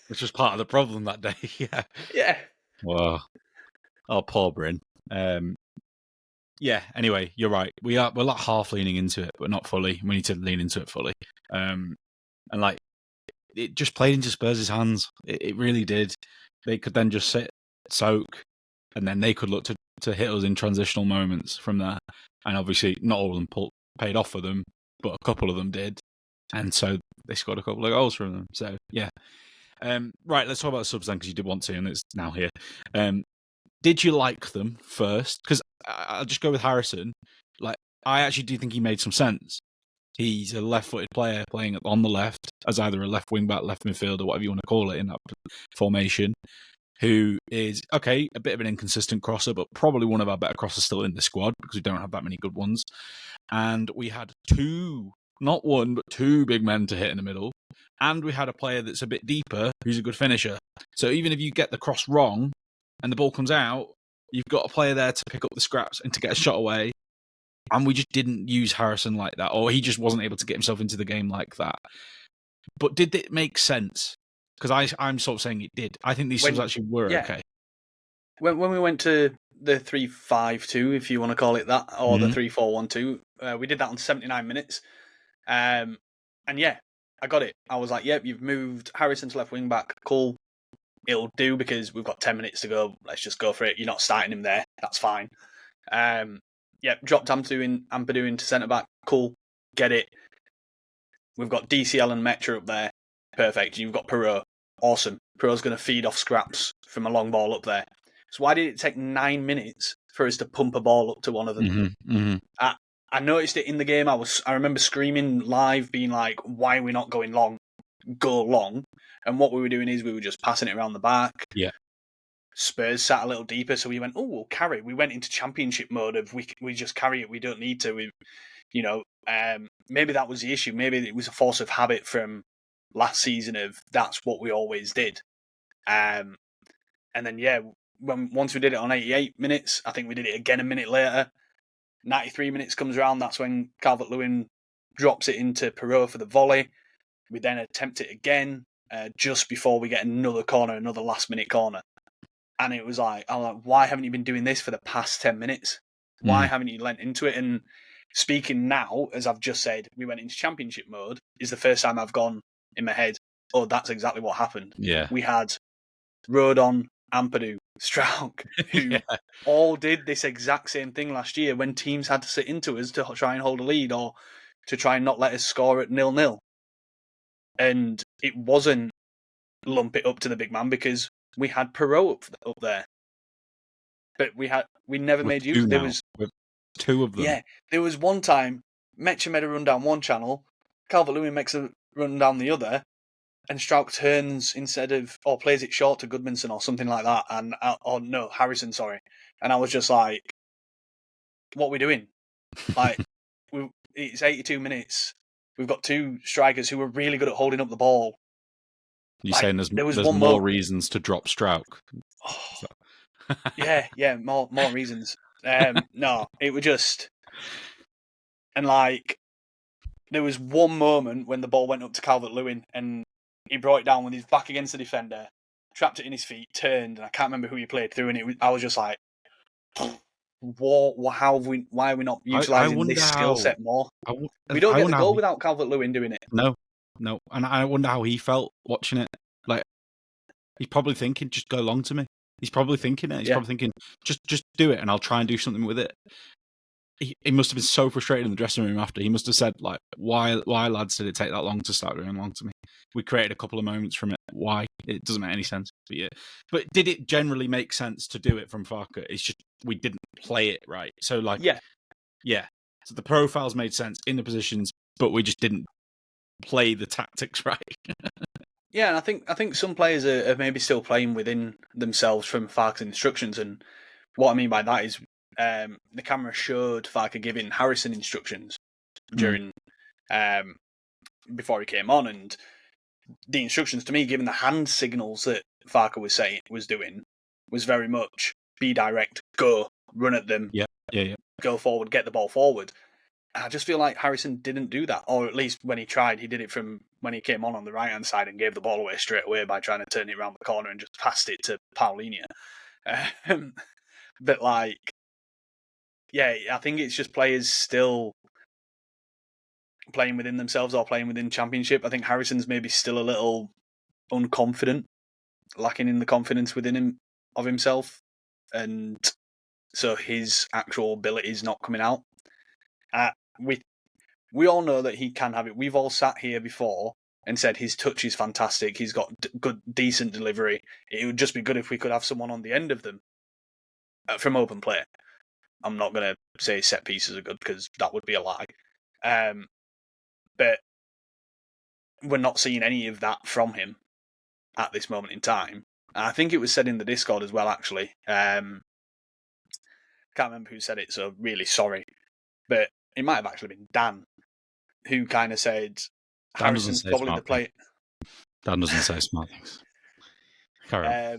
Which was part of the problem that day. Yeah. Yeah. Wow. Oh, poor Bryn. Yeah, anyway, you're right. We're like half leaning into it, but not fully. We need to lean into it fully. And like, it just played into Spurs' hands. It really did. They could then just sit, soak, and then they could look to hit us in transitional moments from there. And obviously, not all of them paid off for them, but a couple of them did. And so they scored a couple of goals from them. So, yeah. Right, let's talk about subs then, because you did want to, and it's now here. Did you like them first? Because I'll just go with Harrison. Like, I actually do think he made some sense. He's a left-footed player playing on the left as either a left wing-back, left midfielder, whatever you want to call it in that formation, who is, okay, a bit of an inconsistent crosser, but probably one of our better crossers still in the squad because we don't have that many good ones. And we had not one, but two big men to hit in the middle. And we had a player that's a bit deeper who's a good finisher. So even if you get the cross wrong and the ball comes out, you've got a player there to pick up the scraps and to get a shot away. And we just didn't use Harrison like that, or he just wasn't able to get himself into the game like that. But did it make sense? Because I'm sort of saying it did. I think these subs actually were okay. When we went to the 3-5-2, if you want to call it that, or the 3-4-1-2, we did that on 79 minutes. And yeah, I got it. I was like, yep, you've moved Harrison to left wing back. Cool. It'll do because we've got 10 minutes to go. Let's just go for it. You're not starting him there. That's fine. Dropped Ampadu into centre back. Cool. Get it. We've got DCL and Metra up there. Perfect. You've got Perot. Awesome. Perot's going to feed off scraps from a long ball up there. So why did it take 9 minutes for us to pump a ball up to one of them? I noticed it in the game. I remember screaming live, being like, why are we not going long? Go long. And what we were doing is we were just passing it around the back. Yeah. Spurs sat a little deeper, so we went, oh, we'll carry. We went into championship mode of we just carry it. We don't need to. Maybe that was the issue. Maybe it was a force of habit from last season of that's what we always did. And then, once we did it on 88 minutes, I think we did it again a minute later. 93 minutes comes around. That's when Calvert-Lewin drops it into Perot for the volley. We then attempt it again just before we get another last-minute corner. And it was like, why haven't you been doing this for the past 10 minutes? Why haven't you lent into it? And speaking now, as I've just said, we went into championship mode, is the first time I've gone in my head, oh, that's exactly what happened. Yeah. We had Rodon, Ampadu, Strauch, who all did this exact same thing last year when teams had to sit into us to try and hold a lead or to try and not let us score at 0-0. And it wasn't lump it up to the big man because we had Perot up there. But we never made use. There was two of them. Yeah, there was one time Mecha made a run down one channel, Calvert-Lewin makes a run down the other, and Strauch turns or plays it short to Goodmanson or something like that, Harrison, sorry. And I was just like, what are we doing? Like, it's 82 minutes. We've got two strikers who are really good at holding up the ball. You're saying there's more reasons to drop Strauch? Oh. Yeah, more reasons. No, it was just... And, like, there was one moment when the ball went up to Calvert-Lewin and he brought it down with his back against the defender, trapped it in his feet, turned, and I can't remember who he played through, and I was just like, why are we not utilising this skill set more? We don't get the goal without Calvert-Lewin doing it. No. And I wonder how he felt watching it. Like, he's probably thinking, just go along to me. He's probably thinking it. He's probably thinking, just do it, and I'll try and do something with it. he must have been so frustrated in the dressing room after. He must have said, like, why lads did it take that long to start doing long to me? We created a couple of moments from it. Why? It doesn't make any sense. But yeah. But did it generally make sense to do it from Farke? It's just we didn't play it right. So like yeah. So the profiles made sense in the positions, but we just didn't play the tactics right. Yeah, and I think some players are maybe still playing within themselves from Farke's instructions, and what I mean by that is the camera showed Farke giving Harrison instructions during before he came on, and the instructions to me, given the hand signals that Farke was doing, was very much be direct, go, run at them, Yeah. go forward, get the ball forward. I just feel like Harrison didn't do that, or at least when he tried, he did it from when he came on the right hand side and gave the ball away straight away by trying to turn it around the corner and just passed it to Paulinho. But like, yeah, I think it's just players still playing within themselves or playing within Championship. I think Harrison's maybe still a little unconfident, lacking in the confidence within him of himself, and so his actual ability is not coming out. We all know that he can have it. We've all sat here before and said his touch is fantastic. He's got good, decent delivery. It would just be good if we could have someone on the end of them from open play. I'm not going to say set pieces are good because that would be a lie. But we're not seeing any of that from him at this moment in time. And I think it was said in the Discord as well, actually. Can't remember who said it, so really sorry. But it might have actually been Dan, who kind of said Harrison's probably the player. Dan doesn't say smart things.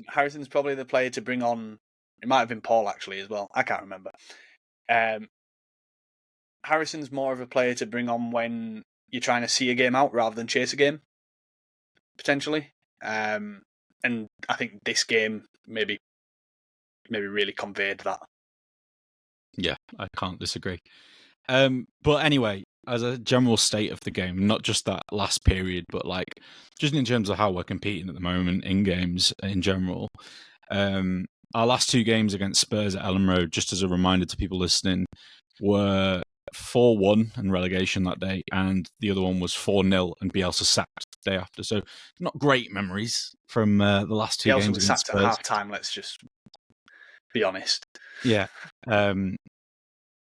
Harrison's probably the player to bring on. It might have been Paul actually as well. I can't remember. Harrison's more of a player to bring on when you're trying to see a game out rather than chase a game, potentially. And I think this game maybe really conveyed that. Yeah, I can't disagree. But anyway, as a general state of the game, not just that last period, but like just in terms of how we're competing at the moment in games in general. Our last two games against Spurs at Elland Road, just as a reminder to people listening, were 4-1 and relegation that day, and the other one was 4-0 and Bielsa sacked the day after. So not great memories from the last two games against sacked Spurs. at half time, let's just be honest. Yeah.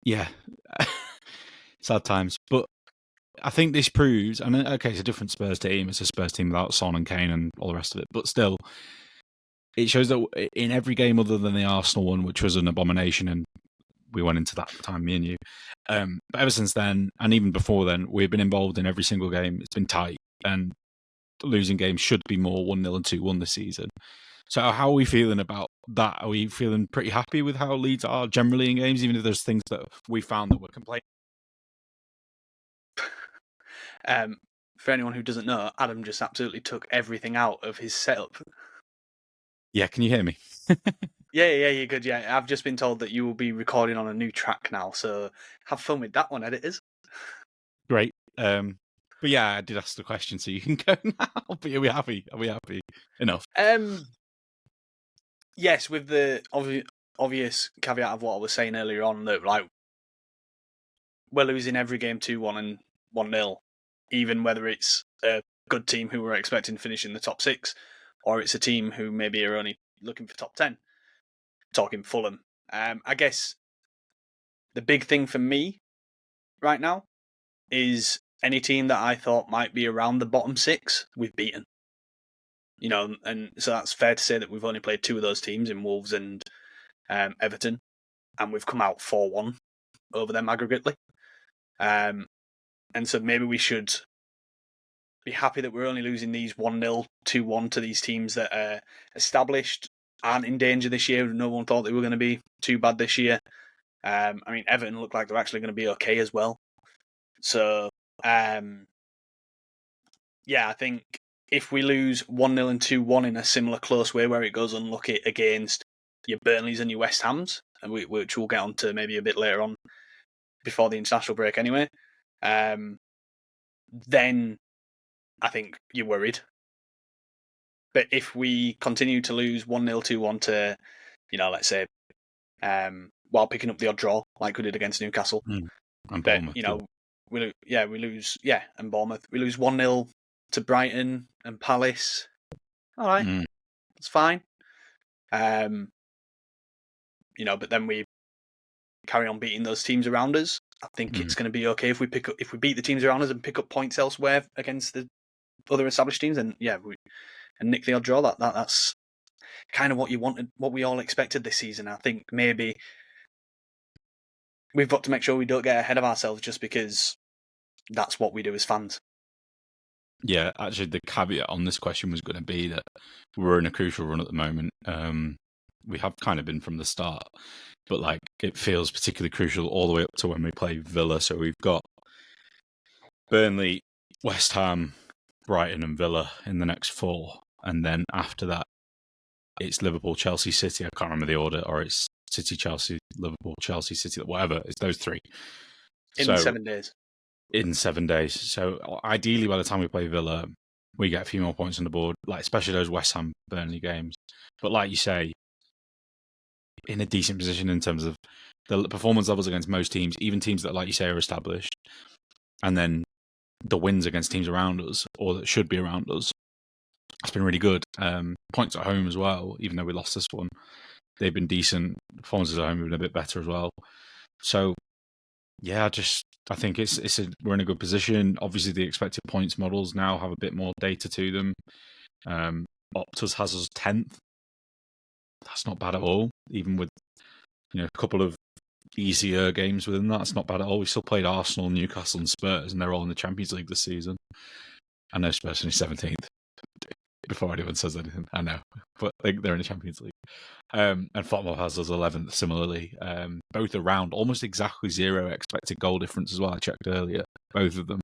Yeah. Sad times. But I think this proves, and okay, it's a different Spurs team. It's a Spurs team without Son and Kane and all the rest of it. But still, it shows that in every game other than the Arsenal one, which was an abomination, and we went into that at the time, me and you. But ever since then, and even before then, we've been involved in every single game. It's been tight, and losing games should be more 1-0 and 2-1 this season. So how are we feeling about that? Are we feeling pretty happy with how Leeds are generally in games, even if there's things that we found that we're complaining? For anyone who doesn't know, Adam just absolutely took everything out of his setup. Yeah, can you hear me? Yeah, you're good. Yeah, I've just been told that you will be recording on a new track now, so have fun with that one, editors. Great. But yeah, I did ask the question, so you can go now. But are we happy? Are we happy? Enough. Yes, with the obvious caveat of what I was saying earlier on, that like we're losing every game 2-1 and 1-0, even whether it's a good team who we're expecting to finish in the top 6, or it's a team who maybe are only looking for top 10. Talking Fulham. I guess the big thing for me right now is any team that I thought might be around the bottom 6, we've beaten. You know, and so that's fair to say that we've only played 2 of those teams in Wolves and Everton, and we've come out 4-1 over them aggregately. And so maybe we should be happy that we're only losing these 1-0, 2-1 to these teams that are established, aren't in danger this year. No one thought they were going to be too bad this year. I mean, Everton look like they're actually going to be okay as well. So, yeah, I think if we lose 1-0 and 2-1 in a similar close way where it goes unlucky against your Burnleys and your West Hams, and which we'll get on to maybe a bit later on before the international break anyway, then I think you're worried. But if we continue to lose 1-0, 2-1 to, let's say, while picking up the odd draw, like we did against Newcastle. And But, Bournemouth. we lose, and Bournemouth. We lose 1-0 to Brighton and Palace. All right, it's fine. But then we carry on beating those teams around us. I think it's going to be okay if we beat the teams around us and pick up points elsewhere against the other established teams. And and nick the odd draw. That's kind of what you wanted, what we all expected this season. I think maybe we've got to make sure we don't get ahead of ourselves just because that's what we do as fans. Yeah, actually, the caveat on this question was going to be that we're in a crucial run at the moment. We have kind of been from the start, but like it feels particularly crucial all the way up to when we play Villa. So we've got Burnley, West Ham, Brighton, and Villa in the next 4, and then after that, it's Liverpool, Chelsea, City. I can't remember the order, or it's City, Chelsea, Liverpool, Chelsea, City, whatever. It's those 3 in 7 days. In 7 days. So ideally, by the time we play Villa, we get a few more points on the board, like especially those West Ham, Burnley games. But like you say, in a decent position in terms of the performance levels against most teams, even teams that, like you say, are established, and then the wins against teams around us, or that should be around us. It's been really good. Points at home as well, even though we lost this one. They've been decent. Performances at home have been a bit better as well. So, yeah, I think we're in a good position. Obviously, the expected points models now have a bit more data to them. Optus has us 10th. That's not bad at all. Even with a couple of easier games within that, it's not bad at all. We still played Arsenal, Newcastle, and Spurs, and they're all in the Champions League this season. I know Spurs finished 17th. Before anyone says anything, I know, but they're in the Champions League. And Tottenham has us 11th similarly. Both around almost exactly 0 expected goal difference as well. I checked earlier. Both of them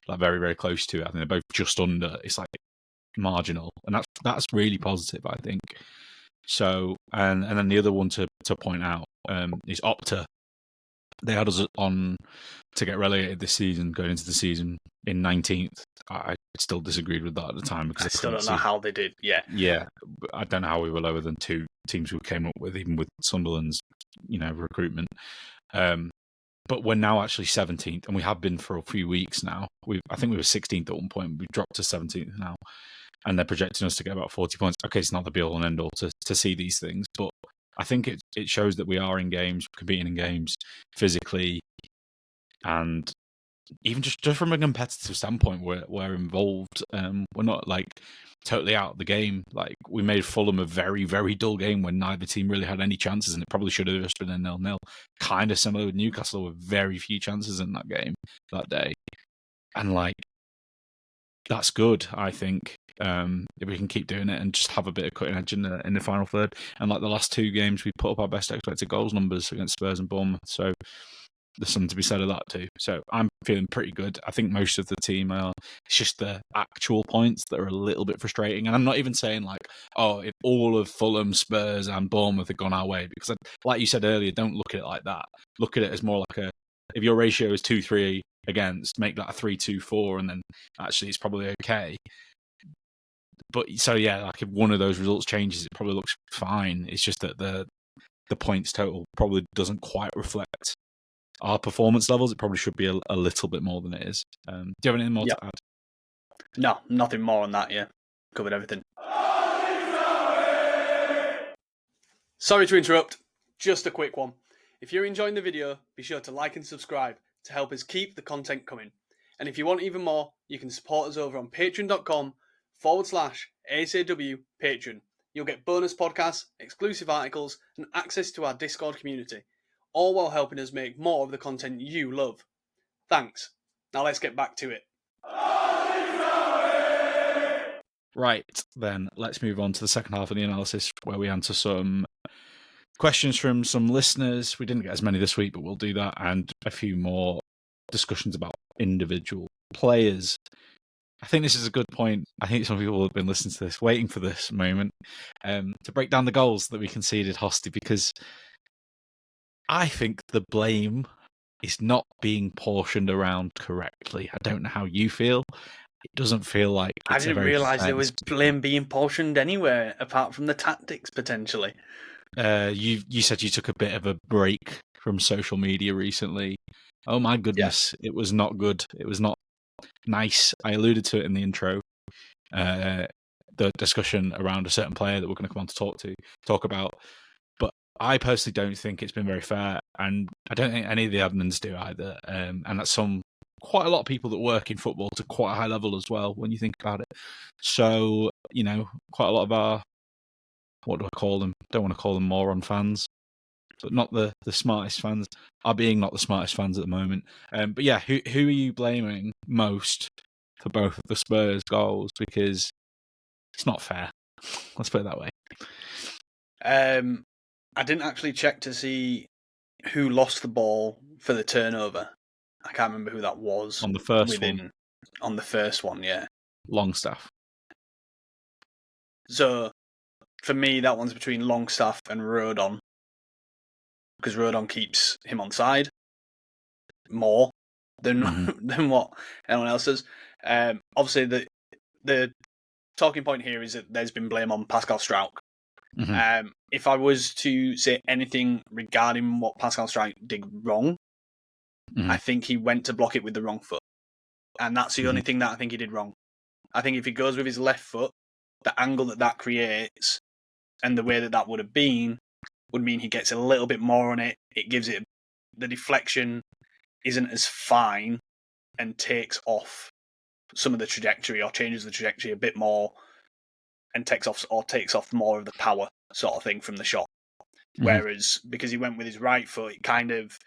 like very, very close to it. I think they're both just under. It's like marginal, and that's really positive, I think. So, and then the other one to point out is Opta. They had us on to get relegated this season, going into the season in 19th. I still disagreed with that at the time because I still don't know how they did. Yeah, I don't know how we were lower than 2 teams we came up with, even with Sunderland's recruitment. But we're now actually 17th, and we have been for a few weeks now. I think we were 16th at one point. We've dropped to 17th now, and they're projecting us to get about 40 points. Okay, it's not the be-all and end-all to see these things, but I think it shows that we are in games, competing in games physically, and even just from a competitive standpoint, we're involved. We're not like totally out of the game. Like we made Fulham a very, very dull game when neither team really had any chances, and it probably should have just been a 0-0. Kind of similar with Newcastle, with very few chances in that game that day, and like that's good, I think. If we can keep doing it and just have a bit of cutting edge in the final third, and like the last 2 games, we put up our best expected goals numbers against Spurs and Bournemouth. So there's something to be said of that too. So I'm feeling pretty good. I think most of the team are. It's just the actual points that are a little bit frustrating. And I'm not even saying like, oh, if all of Fulham, Spurs, and Bournemouth had gone our way, because like you said earlier, don't look at it like that. Look at it as more like if your ratio is 2-3 against, make that a 3-2-4, and then actually it's probably okay. But so yeah, like if one of those results changes, it probably looks fine. It's just that the points total probably doesn't quite reflect our performance levels. It probably should be a little bit more than it is. Do you have anything more to add? No, nothing more on that. Yeah, covered everything. Sorry to interrupt. Just a quick one. If you're enjoying the video, be sure to like and subscribe to help us keep the content coming. And if you want even more, you can support us over on patreon.com/ASAW Patreon. You'll get bonus podcasts, exclusive articles, and access to our Discord community, all while helping us make more of the content you love. Thanks. Now let's get back to it. Right, then let's move on to the second half of the analysis where we answer some questions from some listeners. We didn't get as many this week, but we'll do that, and a few more discussions about individual players. I think this is a good point. I think some people have been listening to this, waiting for this moment, to break down the goals that we conceded, Hosty, because I think the blame is not being portioned around correctly. I don't know how you feel. It doesn't feel like I didn't realise there was blame being portioned anywhere apart from the tactics potentially. You said you took a bit of a break from social media recently. Oh my goodness, It was not good. It was not nice. I alluded to it in the intro. The discussion around a certain player that we're going to come on to talk about. But I personally don't think it's been very fair, and I don't think any of the admins do either. And that's quite a lot of people that work in football to quite a high level as well, when you think about it. So, quite a lot of our, what do I call them? Don't want to call them moron fans, but not the smartest fans, are being not the smartest fans at the moment. But yeah, who are you blaming most for both of the Spurs goals? Because it's not fair. Let's put it that way. I didn't actually check to see who lost the ball for the turnover. I can't remember who that was. On the first one. On the first one, yeah. Longstaff. So, for me, that one's between Longstaff and Rodon. Because Rodon keeps him on side more than what anyone else does. Obviously, the talking point here is that there's been blame on Pascal Struijk. If I was to say anything regarding what Pascal Struijk did wrong, I think he went to block it with the wrong foot. And that's the only thing that I think he did wrong. I think if he goes with his left foot, the angle that creates and the way that would have been would mean he gets a little bit more on it. It gives it, the deflection isn't as fine and takes off some of the trajectory, or changes the trajectory a bit more and takes off more of the power sort of thing from the shot. Whereas because he went with his right foot, it kind of,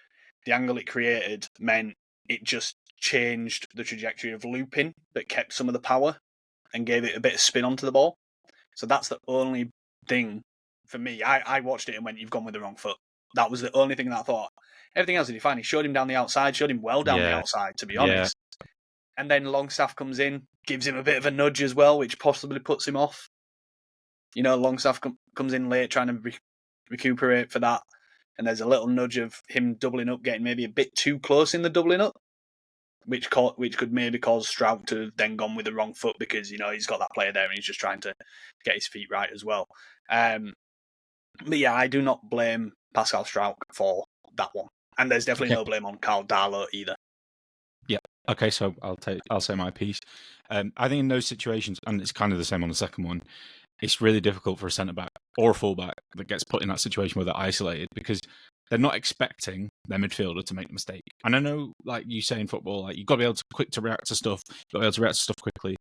the angle it created meant it just changed the trajectory of looping, but kept some of the power and gave it a bit of spin onto the ball. So that's the only thing for me. I watched it and went, you've gone with the wrong foot. That was the only thing that I thought. Everything else he did fine. He showed him down the outside, showed him well down the outside, to be honest. And then Longstaff comes in, gives him a bit of a nudge as well, which possibly puts him off. Longstaff comes in late trying to recuperate for that. And there's a little nudge of him doubling up, getting maybe a bit too close in the doubling up, which could maybe cause Struijk to have then gone with the wrong foot because, he's got that player there and he's just trying to get his feet right as well. But yeah, I do not blame Pascal Struijk for that one. And there's definitely no blame on Karl Darlow either. Yeah. Okay, so I'll say my piece. I think in those situations, and it's kind of the same on the second one, it's really difficult for a centre-back or a full-back that gets put in that situation where they're isolated because they're not expecting their midfielder to make the mistake. And I know, like you say in football, like you've got to be able to react to stuff. You've got to be able to react to stuff quickly.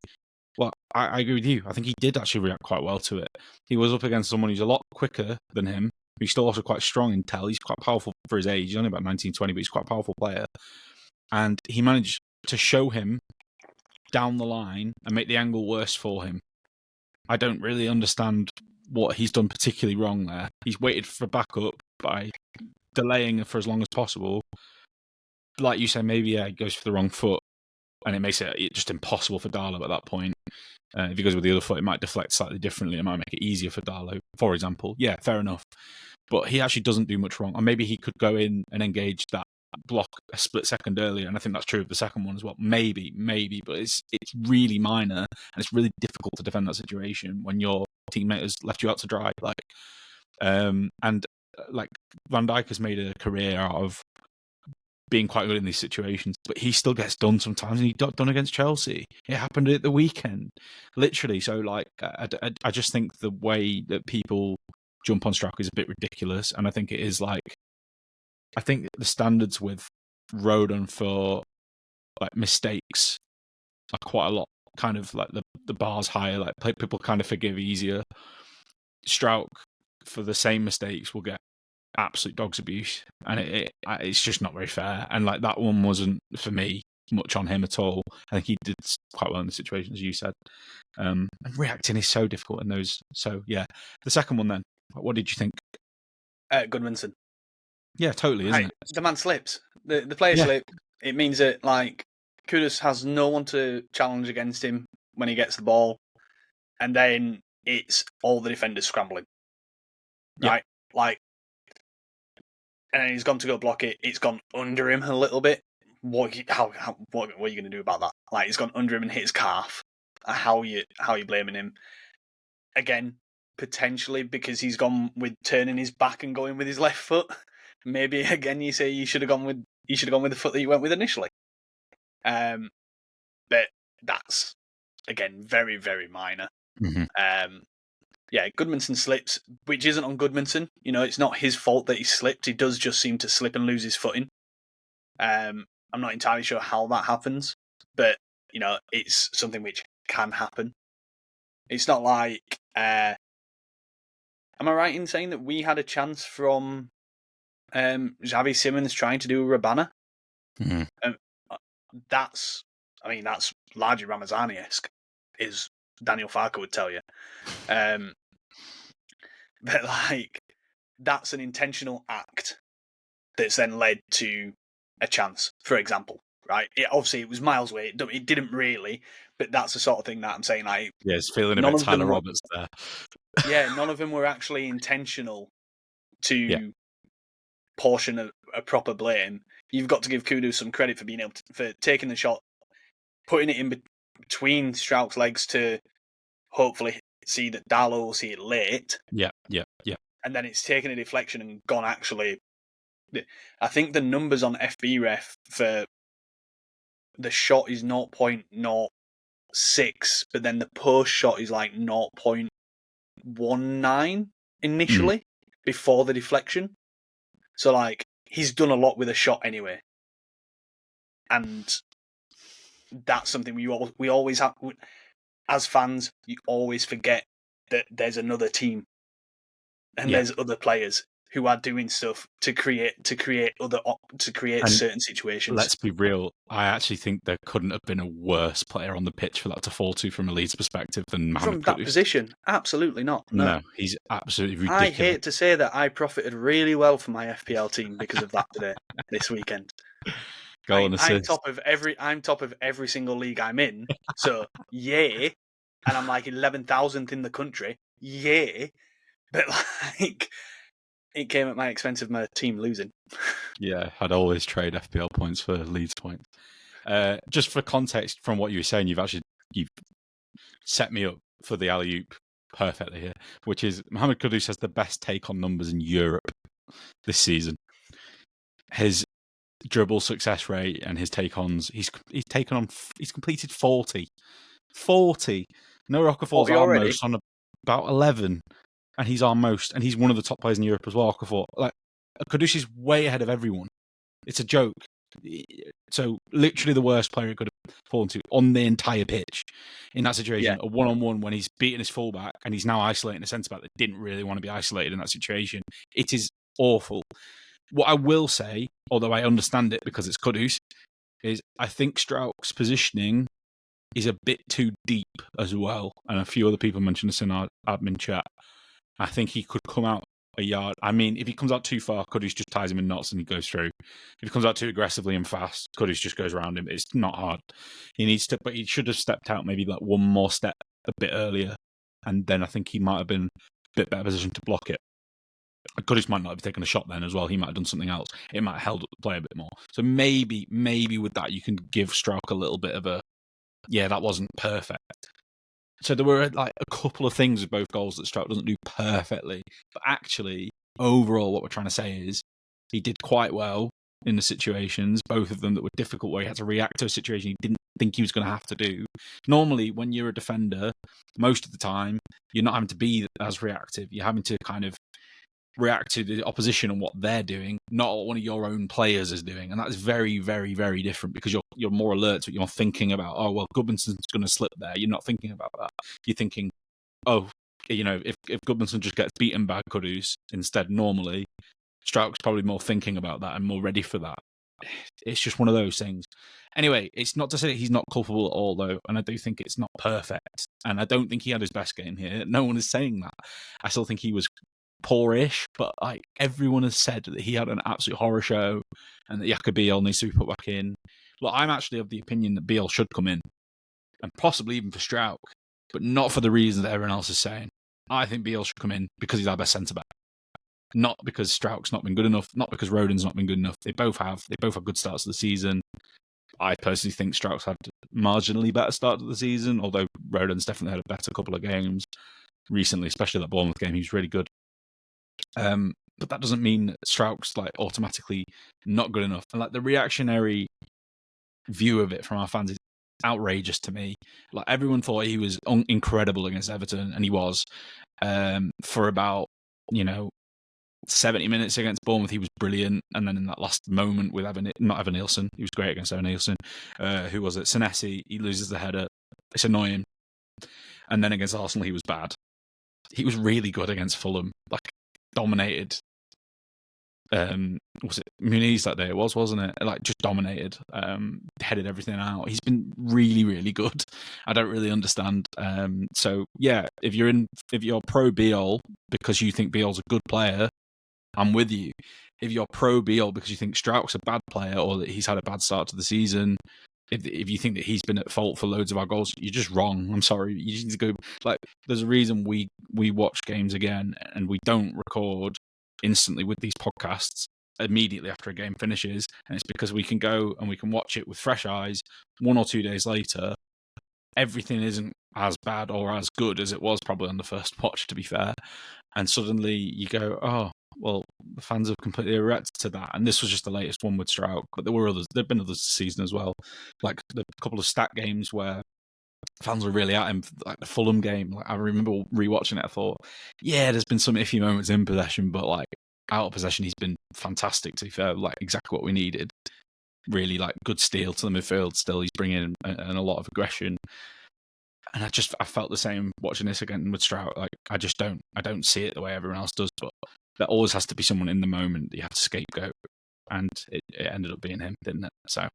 Well, I agree with you. I think he did actually react quite well to it. He was up against someone who's a lot quicker than him, who's still also quite strong in tel. He's quite powerful for his age. He's only about 19, 20, but he's quite a powerful player. And he managed to show him down the line and make the angle worse for him. I don't really understand what he's done particularly wrong there. He's waited for backup by delaying for as long as possible. Like you say, maybe he goes for the wrong foot, and it makes it just impossible for Darlow at that point. If he goes with the other foot, it might deflect slightly differently. It might make it easier for Darlow, for example. Yeah, fair enough. But he actually doesn't do much wrong. Or maybe he could go in and engage that block a split second earlier, and I think that's true of the second one as well. Maybe, but it's really minor, and it's really difficult to defend that situation when your teammate has left you out to dry. And Van Dijk has made a career out of being quite good in these situations, but he still gets done sometimes, and he got done against Chelsea. It happened at the weekend, literally. So, I just think the way that people jump on Struijk is a bit ridiculous, and I think it is I think the standards with Rodon for mistakes are quite a lot, kind of like the bar's higher. Like people kind of forgive easier. Struijk for the same mistakes will get absolute dog's abuse, and it's just not very fair. And that one wasn't for me much on him at all. I think he did quite well in the situation, as you said. And reacting is so difficult in those. So yeah, the second one then. What did you think? Goodmanson. Yeah, totally, isn't it? The man slips. The player slip. It means that Kudus has no one to challenge against him when he gets the ball, and then it's all the defenders scrambling. Right? And then he's gone to go block it. It's gone under him a little bit. What are you going to do about that? It's gone under him and hit his calf. How are you blaming him? Again, potentially because he's gone with turning his back and going with his left foot. maybe again you say you should have gone with the foot that you went with initially. But that's again very, very minor. Mm-hmm. Yeah, Goodmanson slips, which isn't on Goodmanson. It's not his fault that he slipped. He does just seem to slip and lose his footing. I'm not entirely sure how that happens, but it's something which can happen. It's not like. Am I right in saying that we had a chance from Xavi Simons trying to do a Rabana? Mm-hmm. That's largely Ramazani-esque, is Daniel Farker would tell you. But that's an intentional act that's then led to a chance, for example, right? Obviously, it was miles away. It didn't really, but that's the sort of thing that I'm saying. Yeah, it's feeling a bit Tyler Roberts there. Yeah, none of them were actually intentional to portion a proper blame. You've got to give Kudu some credit for being able for taking the shot, putting it in between Strauch's legs to hopefully see that Darlow will see it late. Yeah. And then it's taken a deflection and gone actually. I think the numbers on FB Ref for the shot is 0.06, but then the post shot is like 0.19 initially before the deflection. So he's done a lot with a shot anyway. And that's something we always have. As fans, you always forget that there's another team and there's other players who are doing stuff to create certain situations. Let's be real. I actually think there couldn't have been a worse player on the pitch for that to fall to from a Leeds perspective than Mohamed From Kudus. That position. Absolutely not. No, he's absolutely ridiculous. I hate to say that I profited really well from my FPL team because of that this weekend. Goal and assist. I'm top of every single league I'm in. So yay, and I'm 11,000th in the country. Yay, but it came at my expense of my team losing. Yeah, I'd always trade FPL points for Leeds points. Just for context, from what you were saying, you've set me up for the alley-oop perfectly here, which is Mohamed Kudus has the best take on numbers in Europe this season. His dribble success rate and his take-ons, he's completed 40. No Rockefort almost on about 11, and he's our most, and he's one of the top players in Europe as well. Rockefort, Kudus is way ahead of everyone. It's a joke. So literally the worst player he could have fallen to on the entire pitch in that situation. A one-on-one when he's beating his fullback and he's now isolating a centre-back that didn't really want to be isolated in that situation. It is awful. What I will say, although I understand it because it's Kudus, is I think Strauch's positioning is a bit too deep as well. And a few other people mentioned this in our admin chat. I think he could come out a yard. I mean, if he comes out too far, Kudus just ties him in knots and he goes through. If he comes out too aggressively and fast, Kudus just goes around him. It's not hard. But he should have stepped out maybe one more step a bit earlier. And then I think he might have been a bit better positioned to block it. Kudus might not have taken a shot then as well. He might have done something else. It might have held up the play a bit more. So maybe with that, you can give Strauch a little bit of that wasn't perfect. So there were a couple of things with both goals that Strauch doesn't do perfectly. But actually, overall, what we're trying to say is he did quite well in the situations, both of them that were difficult, where he had to react to a situation he didn't think he was going to have to do. Normally, when you're a defender, most of the time, you're not having to be as reactive. You're having to kind of react to the opposition and what they're doing, not what one of your own players is doing. And that's very, very, very different because you're more alert to it. You're thinking about, Goodmanson's going to slip there. You're not thinking about that. You're thinking, if Goodmanson just gets beaten by Kudus instead normally, Strauch's probably more thinking about that and more ready for that. It's just one of those things. Anyway, it's not to say that he's not culpable at all, though, and I do think it's not perfect. And I don't think he had his best game here. No one is saying that. I still think he was poorish, but everyone has said that he had an absolute horror show and that Jacobiel needs to be put back in. Look, I'm actually of the opinion that Biel should come in, and possibly even for Strauch, but not for the reason that everyone else is saying. I think Biel should come in because he's our best centre-back. Not because Strauch's not been good enough, not because Rodon's not been good enough. They both have good starts to the season. I personally think Strauch's had a marginally better start to the season, although Rodon's definitely had a better couple of games recently, especially that Bournemouth game. He was really good. but that doesn't mean that Strauch's like automatically not good enough. And like the reactionary view of it from our fans is outrageous to me. Like everyone thought he was incredible against Everton, and he was for about 70 minutes against Bournemouth. He was brilliant, and then in that last moment with not Evan Nielsen, he was great against Evan Nielsen. Who was it? Senesi. He loses the header. It's annoying. And then against Arsenal, he was bad. He was really good against Fulham. Like dominated. Was it Muniz that day? It was, wasn't it? Like just dominated, headed everything out. He's been really, really good. I don't really understand. So yeah, if you're pro Beal because you think Beal's a good player, I'm with you. If you're pro Beal because you think Strauch's a bad player or that he's had a bad start to the season, if you think that he's been at fault for loads of our goals, you're just wrong. I'm sorry. You just need to go. Like, there's a reason we watch games again and we don't record instantly with these podcasts immediately after a game finishes, and it's because we can go and we can watch it with fresh eyes 1 or 2 days later. Everything isn't as bad or as good as it was probably on the first watch, to be fair, and suddenly you go, oh well, the fans have completely erected to that. And this was just the latest one with Strauch, but there've been others this season as well, like the couple of stat games where fans were really at him, like the Fulham game. Like I remember rewatching it, I thought, yeah, there's been some iffy moments in possession, but like out of possession, he's been fantastic, to be fair, like exactly what we needed. Really like good steal to the midfield still. He's bringing in a lot of aggression. And I felt the same watching this again with Strauch. Like I don't see it the way everyone else does, but there always has to be someone in the moment that you have to scapegoat. And it ended up being him, didn't it? So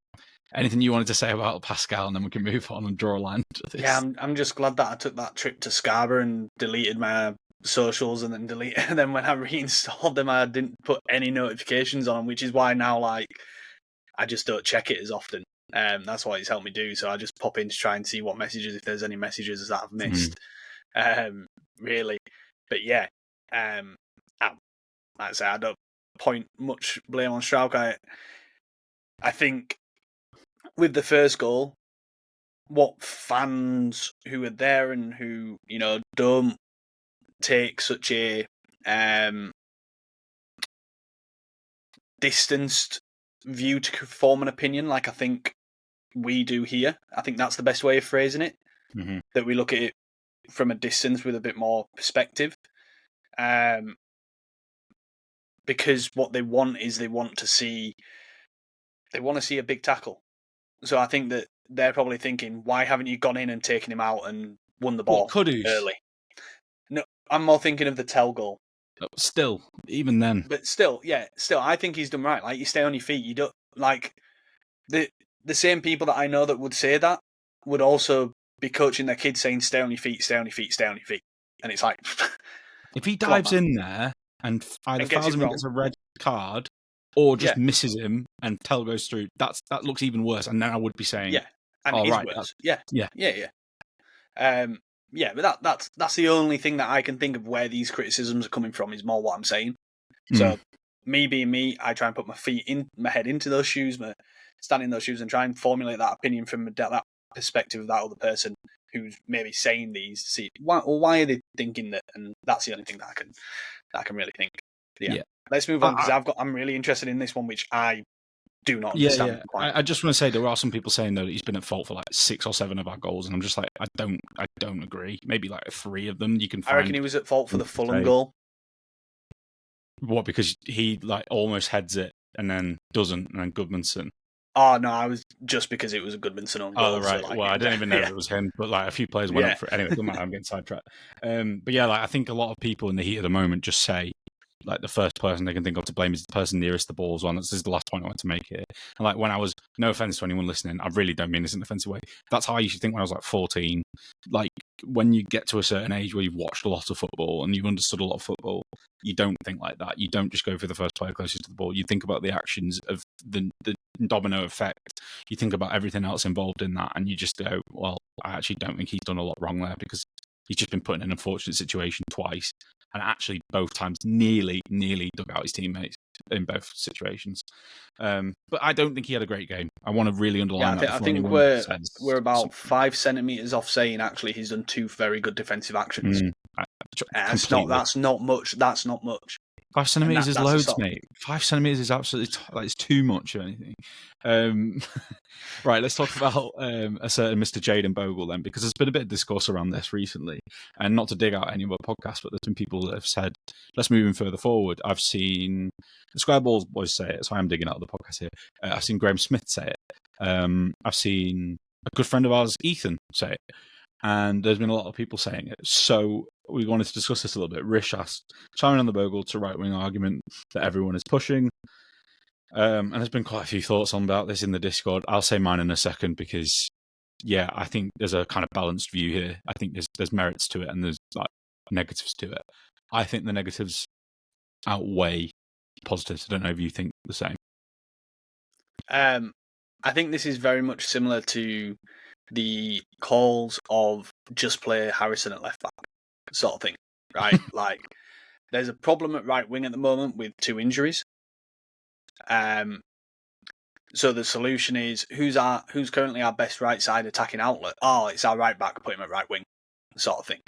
anything you wanted to say about Pascal, and then we can move on and draw a line to this? Yeah, I'm just glad that I took that trip to Scarborough and deleted my socials, and then when I reinstalled them, I didn't put any notifications on, which is why now like I just don't check it as often. That's what it's helped me do. So I just pop in to try and see what messages, if there's any messages that I've missed. Really, but yeah, like I say, I don't point much blame on Strauch. I think with the first goal, what fans who are there and who don't take such a distanced view to form an opinion, like I think we do here. I think that's the best way of phrasing it. Mm-hmm. That we look at it from a distance with a bit more perspective. Because what they want is they want to see a big tackle. So I think that they're probably thinking, why haven't you gone in and taken him out and won the ball early? No, I'm more thinking of the Tell goal. Still, even then. But still, I think he's done right. Like, you stay on your feet. You don't, like, the same people that I know that would say that would also be coaching their kids saying, stay on your feet, stay on your feet, stay on your feet. And it's like... if he dives in there and either fouls him and gets a red card, or just misses him and Tell goes through, that looks even worse. And then I would be saying... Yeah, and it is worse. But that's the only thing that I can think of where these criticisms are coming from, is more what I'm saying. So, me being me, I try and put my head into those shoes, stand in those shoes, and try and formulate that opinion from that perspective of that other person who's maybe saying these. See, why are they thinking that? And that's the only thing that I can really think. Yeah. Let's move on, because I'm really interested in this one, which I do not understand. I just want to say there are some people saying though that he's been at fault for like 6 or 7 of our goals, and I'm just like, I don't agree. Maybe like 3 of them you can find. I reckon he was at fault for the Fulham goal. What, because he like almost heads it and then doesn't, and then Goodmanson? Oh no, I was just because it was a Goodmanson on goal. Oh right, so, like, well I didn't even know if it was him, but like a few players went up for it. Anyway, doesn't matter, I'm getting sidetracked. But yeah, like I think a lot of people in the heat of the moment just say, like, the first person they can think of to blame is the person nearest the ball as well. This is the last point I want to make here. And like, when I was, no offense to anyone listening, I really don't mean this in an offensive way. That's how I used to think when I was like 14. Like, when you get to a certain age where you've watched a lot of football and you've understood a lot of football, you don't think like that. You don't just go for the first player closest to the ball. You think about the actions of the domino effect. You think about everything else involved in that, and you just go, well, I actually don't think he's done a lot wrong there, because he's just been put in an unfortunate situation twice, and actually both times nearly dug out his teammates in both situations. But I don't think he had a great game. I want to really underline that. I think we're about 5 centimetres off saying actually he's done 2 very good defensive actions. That's not much. 5 centimeters is that's a loads, stop. mate. 5 centimeters is absolutely it's too much of anything. Right, let's talk about a certain Mr. Jaden Bogle then, because there's been a bit of discourse around this recently, and not to dig out any other podcasts, but there's been people that have said, let's move him further forward. I've seen the Square Balls boys say it, so I'm digging out the podcast here. I've seen Graham Smith say it. I've seen a good friend of ours, Ethan, say it. And there's been a lot of people saying it. So we wanted to discuss this a little bit. Rish asked, chiming on the Bogle to right-wing argument that everyone is pushing. And there's been quite a few thoughts on about this in the Discord. I'll say mine in a second because, yeah, I think there's a kind of balanced view here. I think there's merits to it and there's like negatives to it. I think the negatives outweigh positives. I don't know if you think the same. I think this is very much similar to the calls of just play Harrison at left back sort of thing, right? Like, there's a problem at right wing at the moment with 2 injuries. So the solution is who's currently our best right side attacking outlet? Oh, it's our right back. Put him at right wing, sort of thing.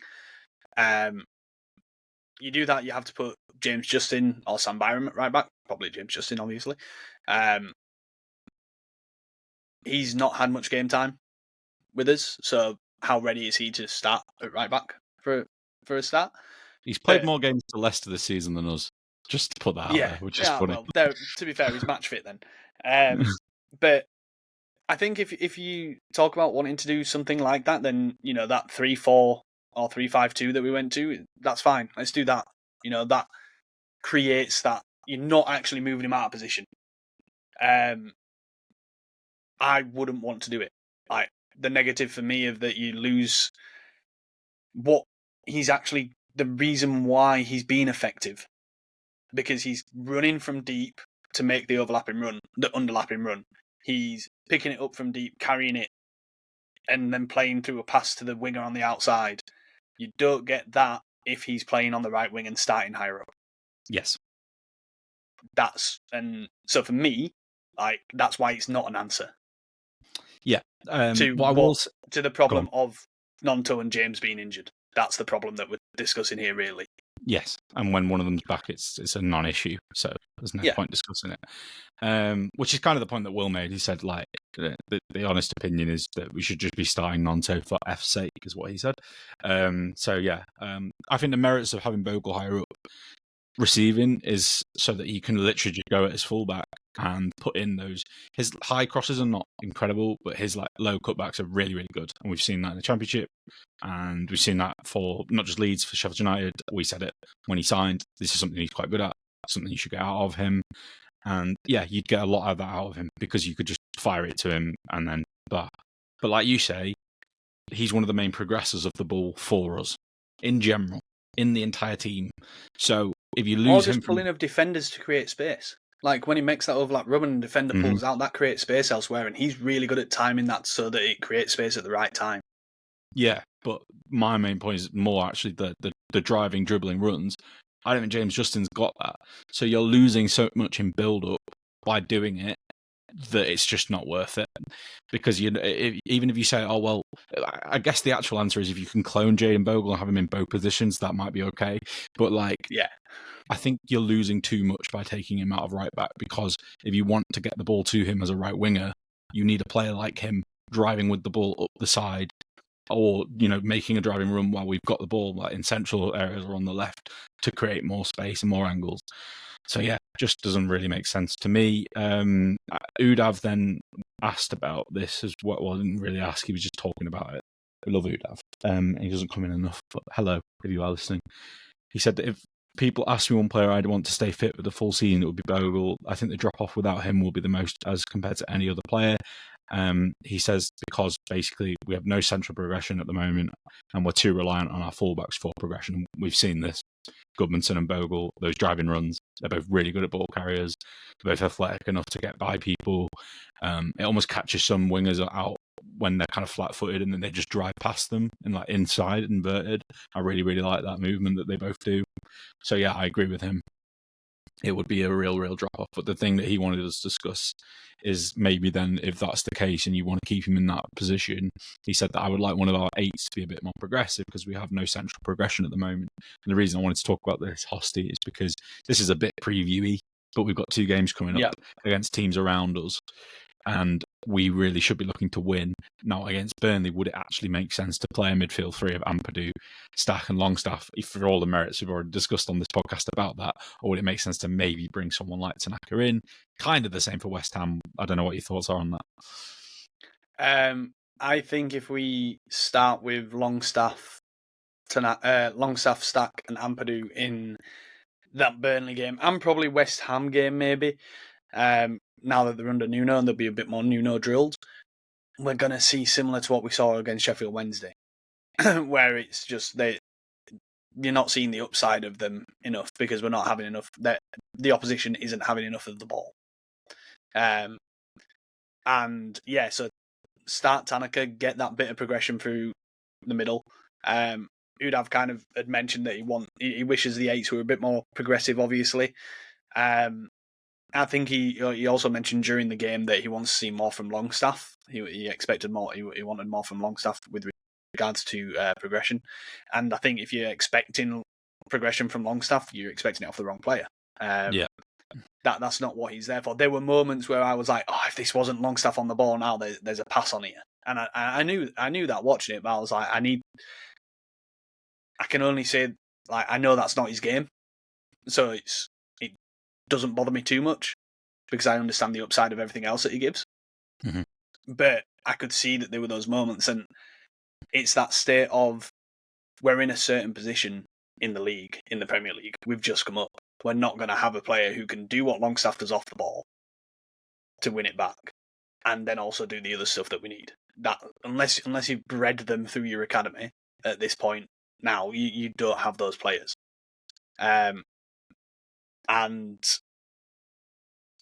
You do that, you have to put James Justin or Sam Byram at right back. Probably James Justin, obviously. He's not had much game time with us, so how ready is he to start at right back for a start? He's played more games to Leicester this season than us. Just to put that out there, which is funny. Well, to be fair, he's match fit then. But I think if you talk about wanting to do something like that, then that 3-4 or 3-5-2 that we went to, that's fine. Let's do that. That creates that you're not actually moving him out of position. I wouldn't want to do it. Like, the negative for me of that you lose what he's actually the reason why he's been effective, because he's running from deep to make the underlapping run. He's picking it up from deep, carrying it, and then playing through a pass to the winger on the outside. You don't get that if he's playing on the right wing and starting higher up. Yes. So for me, like, that's why it's not an answer. Yeah. To the problem of Nonto and James being injured. That's the problem that we're discussing here, really. Yes, and when one of them's back, it's a non-issue, so there's no point discussing it. Which is kind of the point that Will made. He said, like, the honest opinion is that we should just be starting Nonto for F's sake, is what he said. So yeah, I think the merits of having Bogle higher up receiving is so that he can literally just go at his fullback and put in those. His high crosses are not incredible, but his like low cutbacks are really, really good, and we've seen that in the Championship, and we've seen that for not just Leeds, for Sheffield United. We said it when he signed. This is something he's quite good at, something you should get out of him, and yeah, you'd get a lot of that out of him because you could just fire it to him and then blah. But like you say, he's one of the main progressors of the ball for us in general, in the entire team. So if you lose him, pulling of defenders to create space. Like when he makes that overlap run and the defender pulls out, that creates space elsewhere, and he's really good at timing that so that it creates space at the right time. Yeah, but my main point is more actually the driving, dribbling runs. I don't think James Justin's got that. So you're losing so much in build-up by doing it that it's just not worth it. Because even if you say, oh, well, I guess the actual answer is if you can clone Jaden Bogle and have him in both positions, that might be okay. But I think you're losing too much by taking him out of right back, because if you want to get the ball to him as a right winger, you need a player like him driving with the ball up the side, or making a driving run while we've got the ball, like in central areas or on the left, to create more space and more angles. So yeah, just doesn't really make sense to me. Udav then asked about this as well. Well, didn't really ask, he was just talking about it. I love Udav. He doesn't come in enough, but hello, if you are listening. He said that if people ask me one player I'd want to stay fit with the full season, it would be Bogle. I think the drop-off without him will be the most as compared to any other player. He says because basically we have no central progression at the moment and we're too reliant on our fullbacks for progression. We've seen this. Goodmanson and Bogle, those driving runs, they're both really good at ball carriers. They're both athletic enough to get by people. It almost catches some wingers out when they're kind of flat-footed and then they just drive past them and like inside inverted. I really, really like that movement that they both do. So yeah, I agree with him. it would be a real drop off. But the thing that he wanted us to discuss is maybe then, if that's the case and you want to keep him in that position, he said that I would like one of our eights to be a bit more progressive because we have no central progression at the moment. And the reason I wanted to talk about this, Hosty, is because this is a bit previewy, but we've got 2 games coming up against teams around us, and we really should be looking to win. Now, against Burnley, would it actually make sense to play a midfield 3 of Ampadu, Stack and Longstaff, for all the merits we've already discussed on this podcast about that? Or would it make sense to maybe bring someone like Tanaka in? Kind of the same for West Ham. I don't know what your thoughts are on that. I think if we start with Longstaff, Stack and Ampadu in that Burnley game, and probably West Ham game maybe, now that they're under Nuno and there'll be a bit more Nuno drilled, we're going to see similar to what we saw against Sheffield Wednesday, where it's just you're not seeing the upside of them enough because we're not having enough. The opposition isn't having enough of the ball. And yeah, so start Tanaka, get that bit of progression through the middle. Udav kind of had mentioned that he wishes the 8s were a bit more progressive, obviously. I think he also mentioned during the game that he wants to see more from Longstaff. He expected more. He wanted more from Longstaff with regards to progression. And I think if you're expecting progression from Longstaff, you're expecting it off the wrong player. That's not what he's there for. There were moments where I was like, oh, if this wasn't Longstaff on the ball now, there's a pass on here. And I knew that watching it, but I was like, I can only say, like, I know that's not his game. So it doesn't bother me too much because I understand the upside of everything else that he gives. Mm-hmm. But I could see that there were those moments, and it's that state of we're in a certain position in the league, in the Premier League. We've just come up. We're not going to have a player who can do what Longstaff does off the ball to win it back, and then also do the other stuff that we need. That unless you've bred them through your academy at this point, now you don't have those players. And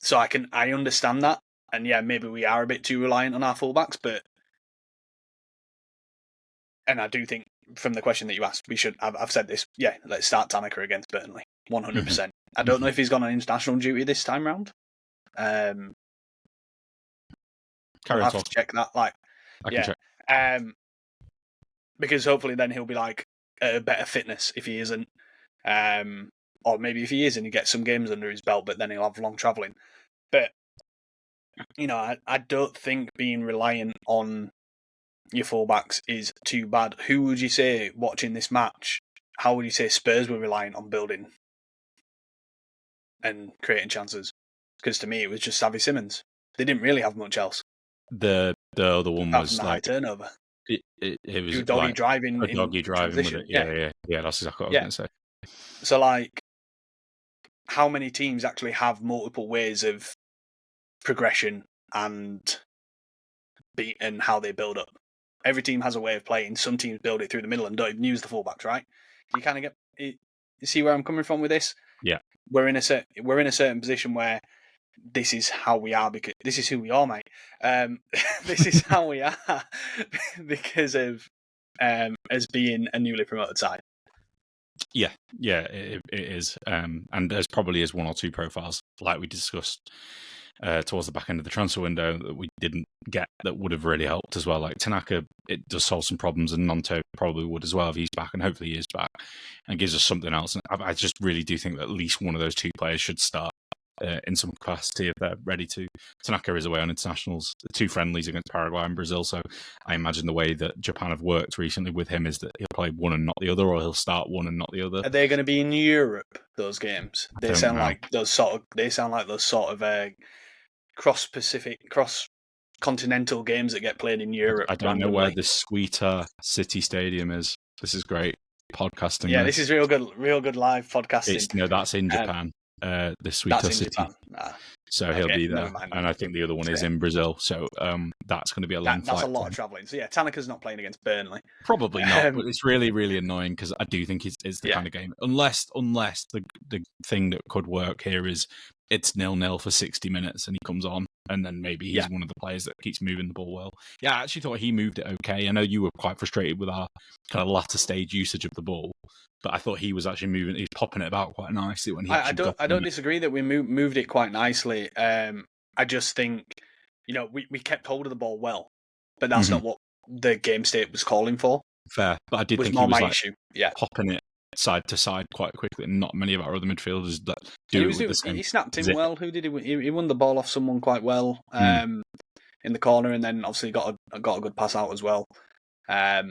so I understand that, and yeah, maybe we are a bit too reliant on our fullbacks, and I do think from the question that you asked, we should. I've said this. Yeah, let's start Tanaka against Burnley, 100%. I don't know if he's gone on international duty this time round. I'll have to check that. I can check. Because hopefully then he'll be like a better fitness if he isn't. Or maybe if he is and he gets some games under his belt, but then he'll have long travelling. But, I don't think being reliant on your fullbacks is too bad. Who would you say, watching this match, how would you say Spurs were reliant on building and creating chances? Because to me, it was just Xavi Simons. They didn't really have much else. The other one was high turnover. It was doggy driving. Doggy driving with it. Yeah. That's exactly what I was going to say. So, how many teams actually have multiple ways of progression and how they build up? Every team has a way of playing. Some teams build it through the middle and don't even use the fullbacks, right? You kind of you see where I'm coming from with this? Yeah. We're in a certain position where this is how we are because this is who we are, mate. This is how we are because of as being a newly promoted side. Yeah, it is. And there's probably is 1 or 2 profiles, like we discussed towards the back end of the transfer window, that we didn't get that would have really helped as well. Like Tanaka, it does solve some problems, and Nonto probably would as well if he's back, and hopefully he is back, and gives us something else. And I just really do think that at least one of those 2 players should start in some capacity if they're ready to. Tanaka is away on internationals, 2 friendlies against Paraguay and Brazil, so I imagine the way that Japan have worked recently with him is that he'll play one and not the other, or he'll start one and not the other. Are they going to be in Europe, those games? They sound like those sort of cross-Pacific, cross-continental games that get played in Europe. I don't know where the Squeeta City Stadium is. This is great podcasting. Yeah, this is real good live podcasting. That's in Japan. The Squeeta City. So he'll be there, and I think the other one is in Brazil. So that's going to be a long flight. That's a lot of travelling. So yeah, Tanaka's not playing against Burnley. Probably not, but it's really, really annoying because I do think it's the kind of game. Unless the thing that could work here is it's 0-0 for 60 minutes and he comes on and then maybe he's one of the players that keeps moving the ball well. Yeah, I actually thought he moved it okay. I know you were quite frustrated with our kind of latter stage usage of the ball, but I thought he was actually he's popping it about quite nicely when he actually got I don't disagree that we moved it quite nicely. I just think, we kept hold of the ball well, but that's not what the game state was calling for. Fair, but I did think he was like popping it side to side quite quickly, and not many of our other midfielders that do it with the same. He snapped him well. Who did he won the ball off someone quite well in the corner, and then obviously got a good pass out as well. I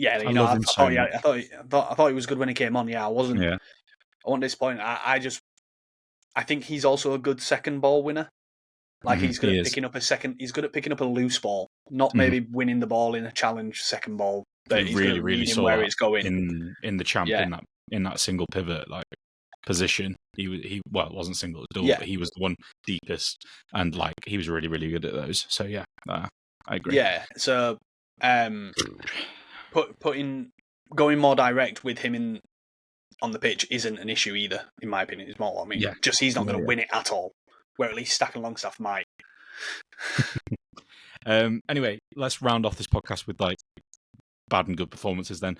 thought he was good when he came on. Yeah, I wasn't disappointed. I think he's also a good second ball winner. Like he's good at picking up He's good at picking up a loose ball, not maybe winning the ball in a challenge second ball, but he's really saw where it's going in the champ in that single pivot like position. He it wasn't single, it was double, but he was the one deepest, and like he was really really good at those. So yeah, I agree. Yeah, so going more direct with him on the pitch isn't an issue either, in my opinion. Is more what I mean. Yeah. Just he's not going to win it at all. Where at least Stack and Longstaff might. Anyway, let's round off this podcast with like bad and good performances. Then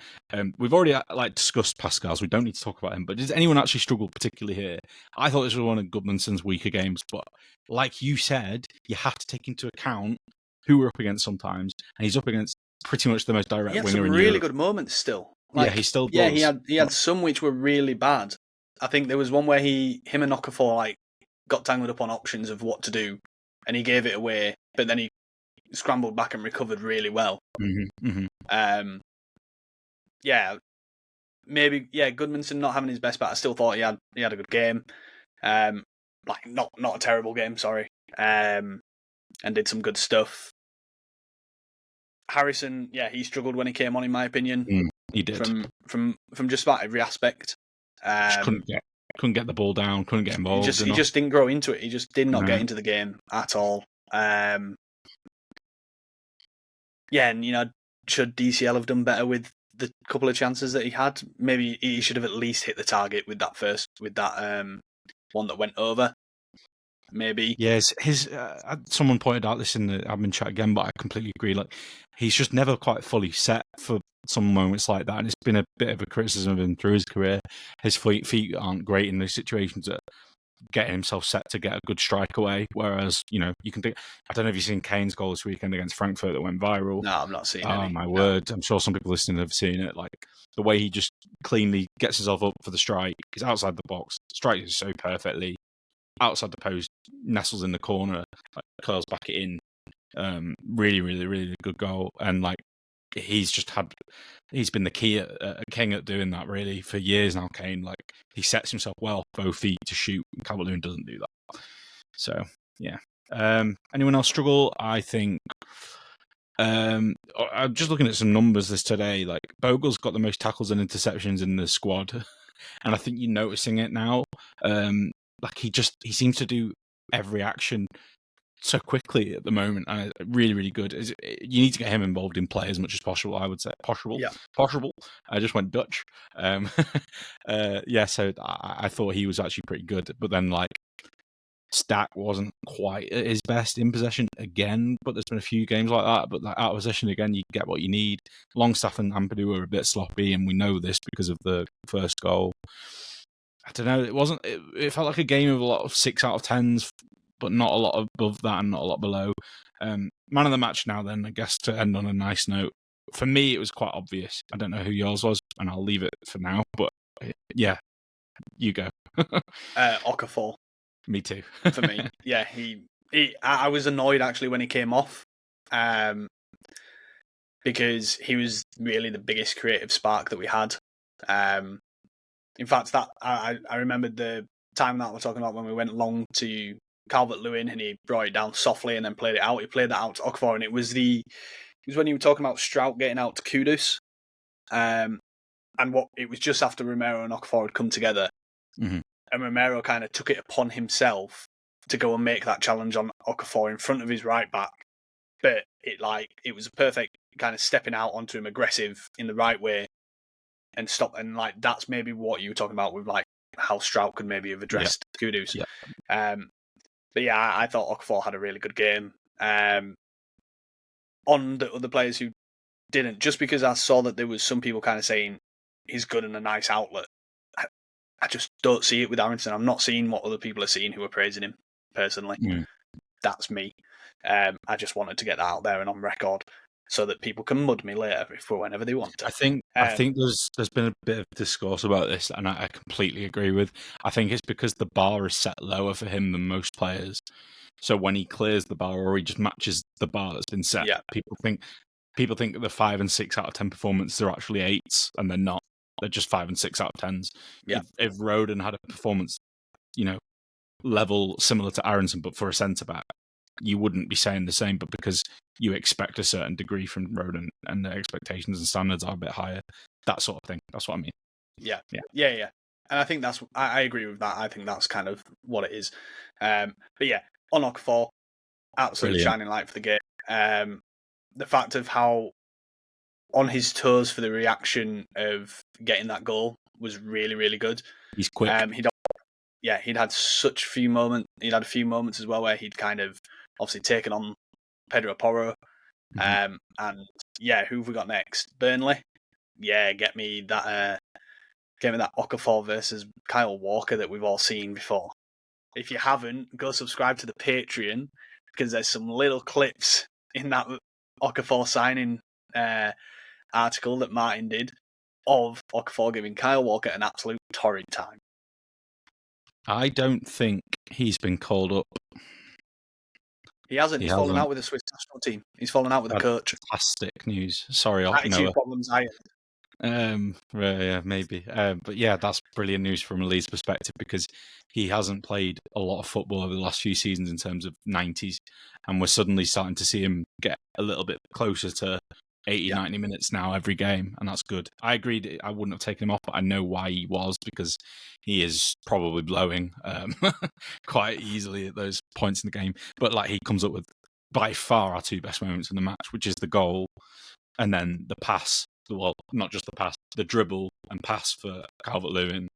we've already discussed Pascal's. We don't need to talk about him. But did anyone actually struggle particularly here? I thought this was one of Goodmanson's weaker games. But like you said, you have to take into account who we're up against sometimes, and he's up against pretty much the most direct winger in Europe. He had some really good moments still. Like, he still does. Yeah, he had some which were really bad. I think there was one where him and Okafor got tangled up on options of what to do, and he gave it away, but then he scrambled back and recovered really well. Goodmanson not having his best, but I still thought he had a good game. Not a terrible game, sorry. And did some good stuff. Harrison, he struggled when he came on, in my opinion. He did from just about every aspect. Just couldn't get the ball down, couldn't get involved. He just didn't grow into it. He just did not get into the game at all. Should DCL have done better with the couple of chances that he had? Maybe he should have at least hit the target with that one that went over. Maybe. Yes, someone pointed out this in the admin chat again, but I completely agree. Like, he's just never quite fully set for some moments like that, and it's been a bit of a criticism of him through his career. His feet aren't great in those situations that getting himself set to get a good strike away. Whereas, you can think. I don't know if you've seen Kane's goal this weekend against Frankfurt that went viral. No, I'm not seeing it. Oh my word! I'm sure some people listening have seen it. Like the way he just cleanly gets himself up for the strike. He's outside the box, strikes so perfectly. Outside the post, nestles in the corner, curls back it in. Really, really, really good goal. And he's been the key at king at doing that really for years now. Kane, he sets himself well, both feet to shoot. Calvert-Lewin doesn't do that. So yeah. Anyone else struggle? I think. I'm just looking at some numbers today. Bogle's got the most tackles and interceptions in the squad, and I think you're noticing it now. He seems to do every action so quickly at the moment, and really, really good. You need to get him involved in play as much as possible, I would say. Possible. I just went Dutch. So I thought he was actually pretty good, but then Stack wasn't quite at his best in possession again, but there's been a few games like that, but out of possession again, you get what you need. Longstaff and Ampadu were a bit sloppy, and we know this because of the first goal. I don't know. It felt like a game of a lot of 6 out of 10s, but not a lot above that and not a lot below. Man of the match now, then, I guess, to end on a nice note. For me, it was quite obvious. I don't know who yours was, and I'll leave it for now. But yeah, you go. Okafor. Me too. For me, yeah. I was annoyed actually when he came off, because he was really the biggest creative spark that we had. In fact, that I remembered the time that we're talking about when we went long to Calvert-Lewin and he brought it down softly and then played it out. He played that out to Okafor, and it was when you were talking about Strout getting out to Kudus, and it was just after Romero and Okafor had come together, and Romero kind of took it upon himself to go and make that challenge on Okafor in front of his right back, but it was a perfect kind of stepping out onto him aggressive in the right way. And stop, and that's maybe what you were talking about with how Strout could maybe have addressed Kudus. Yeah. But yeah, I thought Okafor had a really good game. On the other players who didn't, just because I saw that there was some people kind of saying he's good and a nice outlet. I just don't see it with Aronson. I'm not seeing what other people are seeing who are praising him personally. That's me. I just wanted to get that out there and on record so that people can mud me later whenever they want to. I think there's been a bit of discourse about this, and I completely agree with. I think it's because the bar is set lower for him than most players. So when he clears the bar or he just matches the bar that's been set, people think that the 5 and 6 out of 10 performances are actually 8s, and they're not. They're just 5 and 6 out of 10s. Yeah. If Roden had a performance, level similar to Aronson, but for a centre back, you wouldn't be saying the same. But because you expect a certain degree from Roden, and the expectations and standards are a bit higher, that sort of thing. That's what I mean. Yeah. And I think I agree with that. I think that's kind of what it is. But yeah, on Okafor, absolute shining light for the game. The fact of how on his toes for the reaction of getting that goal was really, really good. He's quick. He'd had such few moments. He'd had a few moments as well where he'd kind of obviously taken on Pedro Porro. And yeah, who have we got next? Burnley. Yeah, get me that Okafor versus Kyle Walker that we've all seen before. If you haven't, go subscribe to the Patreon because there's some little clips in that Okafor signing article that Martin did of Okafor giving Kyle Walker an absolute torrid time. I don't think he's been called up. He hasn't. He's fallen out with the Swiss national team. He's fallen out with the coach. Fantastic news. Sorry, attitude problems. Yeah, maybe. But yeah, that's brilliant news from a Leeds perspective because he hasn't played a lot of football over the last few seasons in terms of 90s, and we're suddenly starting to see him get a little bit closer to 80, 90 minutes now every game, and that's good. I agreed I wouldn't have taken him off, but I know why he was, because he is probably blowing quite easily at those points in the game. But like, he comes up with by far our 2 best moments in the match, which is the goal and then the pass. Well, not just the pass, the dribble and pass for Calvert-Lewin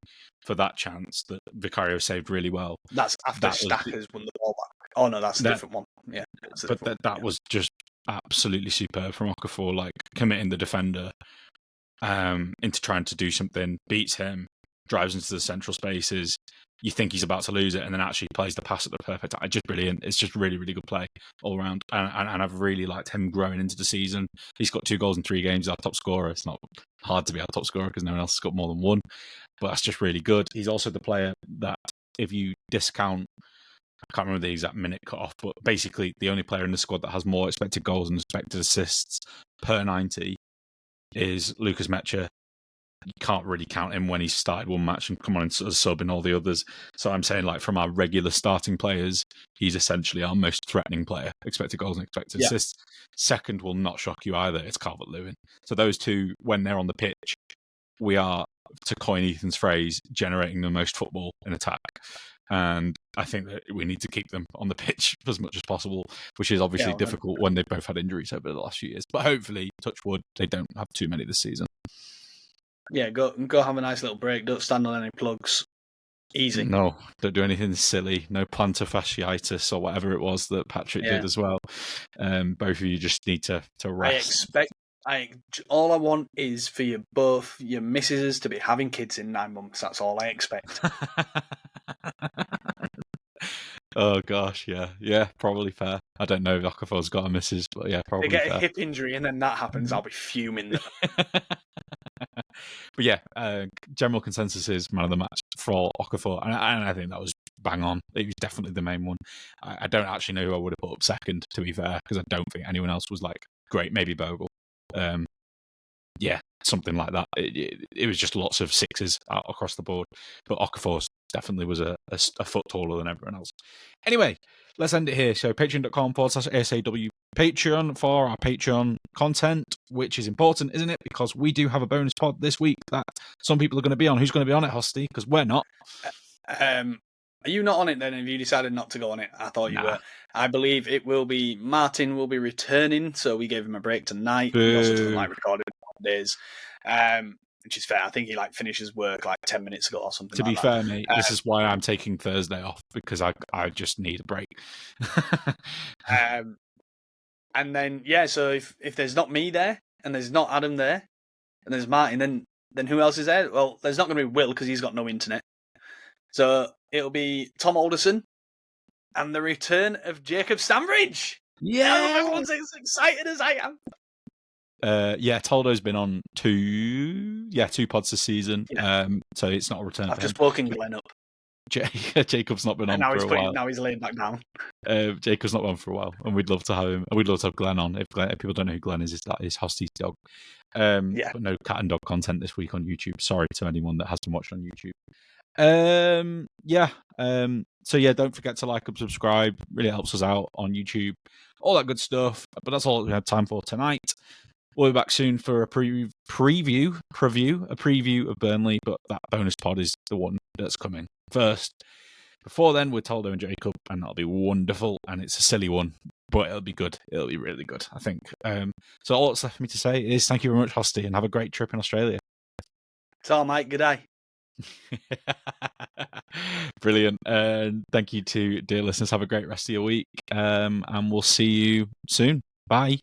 for that chance that Vicario saved really well. That's after Stack has won the ball back. Oh no, that's a different one. Yeah, that was just absolutely superb from Okafor, like committing the defender into trying to do something, beats him, drives into the central spaces. You think he's about to lose it, and then actually plays the pass at the perfect time. Just brilliant. It's just really, really good play all around. And I've really liked him growing into the season. He's got 2 goals in 3 games. He's our top scorer. It's not hard to be our top scorer because no one else has got more than 1. But that's just really good. He's also the player that, if you discount, I can't remember the exact minute cut off, but basically the only player in the squad that has more expected goals and expected assists per 90 is Lucas Mecha. You can't really count him when he started one match and come on as a sub in all the others. So I'm saying, like, from our regular starting players, he's essentially our most threatening player. Expected goals and expected assists. Second will not shock you either. It's Calvert-Lewin. So those two, when they're on the pitch, we are, to coin Ethan's phrase, generating the most football in attack. And I think that we need to keep them on the pitch as much as possible, which is obviously difficult when they've both had injuries over the last few years. But hopefully, touch wood, they don't have too many this season. Yeah, go have a nice little break. Don't stand on any plugs. Easy. No, don't do anything silly. No plantar fasciitis or whatever it was that Patrick did as well. Both of you just need to rest. All I want is for you both, your missuses, to be having kids in 9 months. That's all I expect. Oh gosh, yeah, probably fair. I don't know if Okafor's got a missus, but yeah, probably. They get a hip injury and then that happens, I'll be fuming. But yeah, general consensus is man of the match for Okafor, and I think that was bang on. It was definitely the main one. I don't actually know who I would have put up second, to be fair, because I don't think anyone else was like great. Maybe Bogle. Yeah, something like that. It was just lots of 6s out across the board, but Okafor definitely was a foot taller than everyone else. Anyway, let's end it here. So patreon.com/ASAW Patreon for our Patreon content, which is important, isn't it? Because we do have a bonus pod this week that some people are going to be on. Who's going to be on it, Hosty? Because we're not. Are you not on it then? Have you decided not to go on it? I thought you were. I believe it will be Martin will be returning, so we gave him a break tonight. He also doesn't like recording days. which is fair. I think he finishes work 10 minutes ago or something. To be that. fair, mate, this is why I'm taking Thursday off, because I just need a break. And then so if there's not me there, and there's not Adam there, and there's Martin, then who else is there? Well, there's not going to be Will because he's got no internet. So it'll be Tom Alderson and the return of Jacob Stanbridge. Yeah, I don't know if everyone's as excited as I am. Toldo's been on two pods this season. Yeah. So it's not a return. I've just woken Glenn up. Jacob's not been on for a while. Now he's laid back down. Jacob's not on for a while, and we'd love to have him. We'd love to have Glenn on. If people don't know who Glenn is, that is Hosty's dog. But no cat and dog content this week on YouTube. Sorry to anyone that has been watching on YouTube. So don't forget to like and subscribe. Really helps us out on YouTube. All that good stuff. But that's all we have time for tonight. We'll be back soon for a preview of Burnley, but that bonus pod is the one that's coming first. Before then, we're Toldo and Jacob, and that'll be wonderful. And it's a silly one, but it'll be good. It'll be really good, I think. So all that's left for me to say is thank you very much, Hosty, and have a great trip in Australia. So, mate, good day. Brilliant. Thank you to dear listeners. Have a great rest of your week, and we'll see you soon. Bye.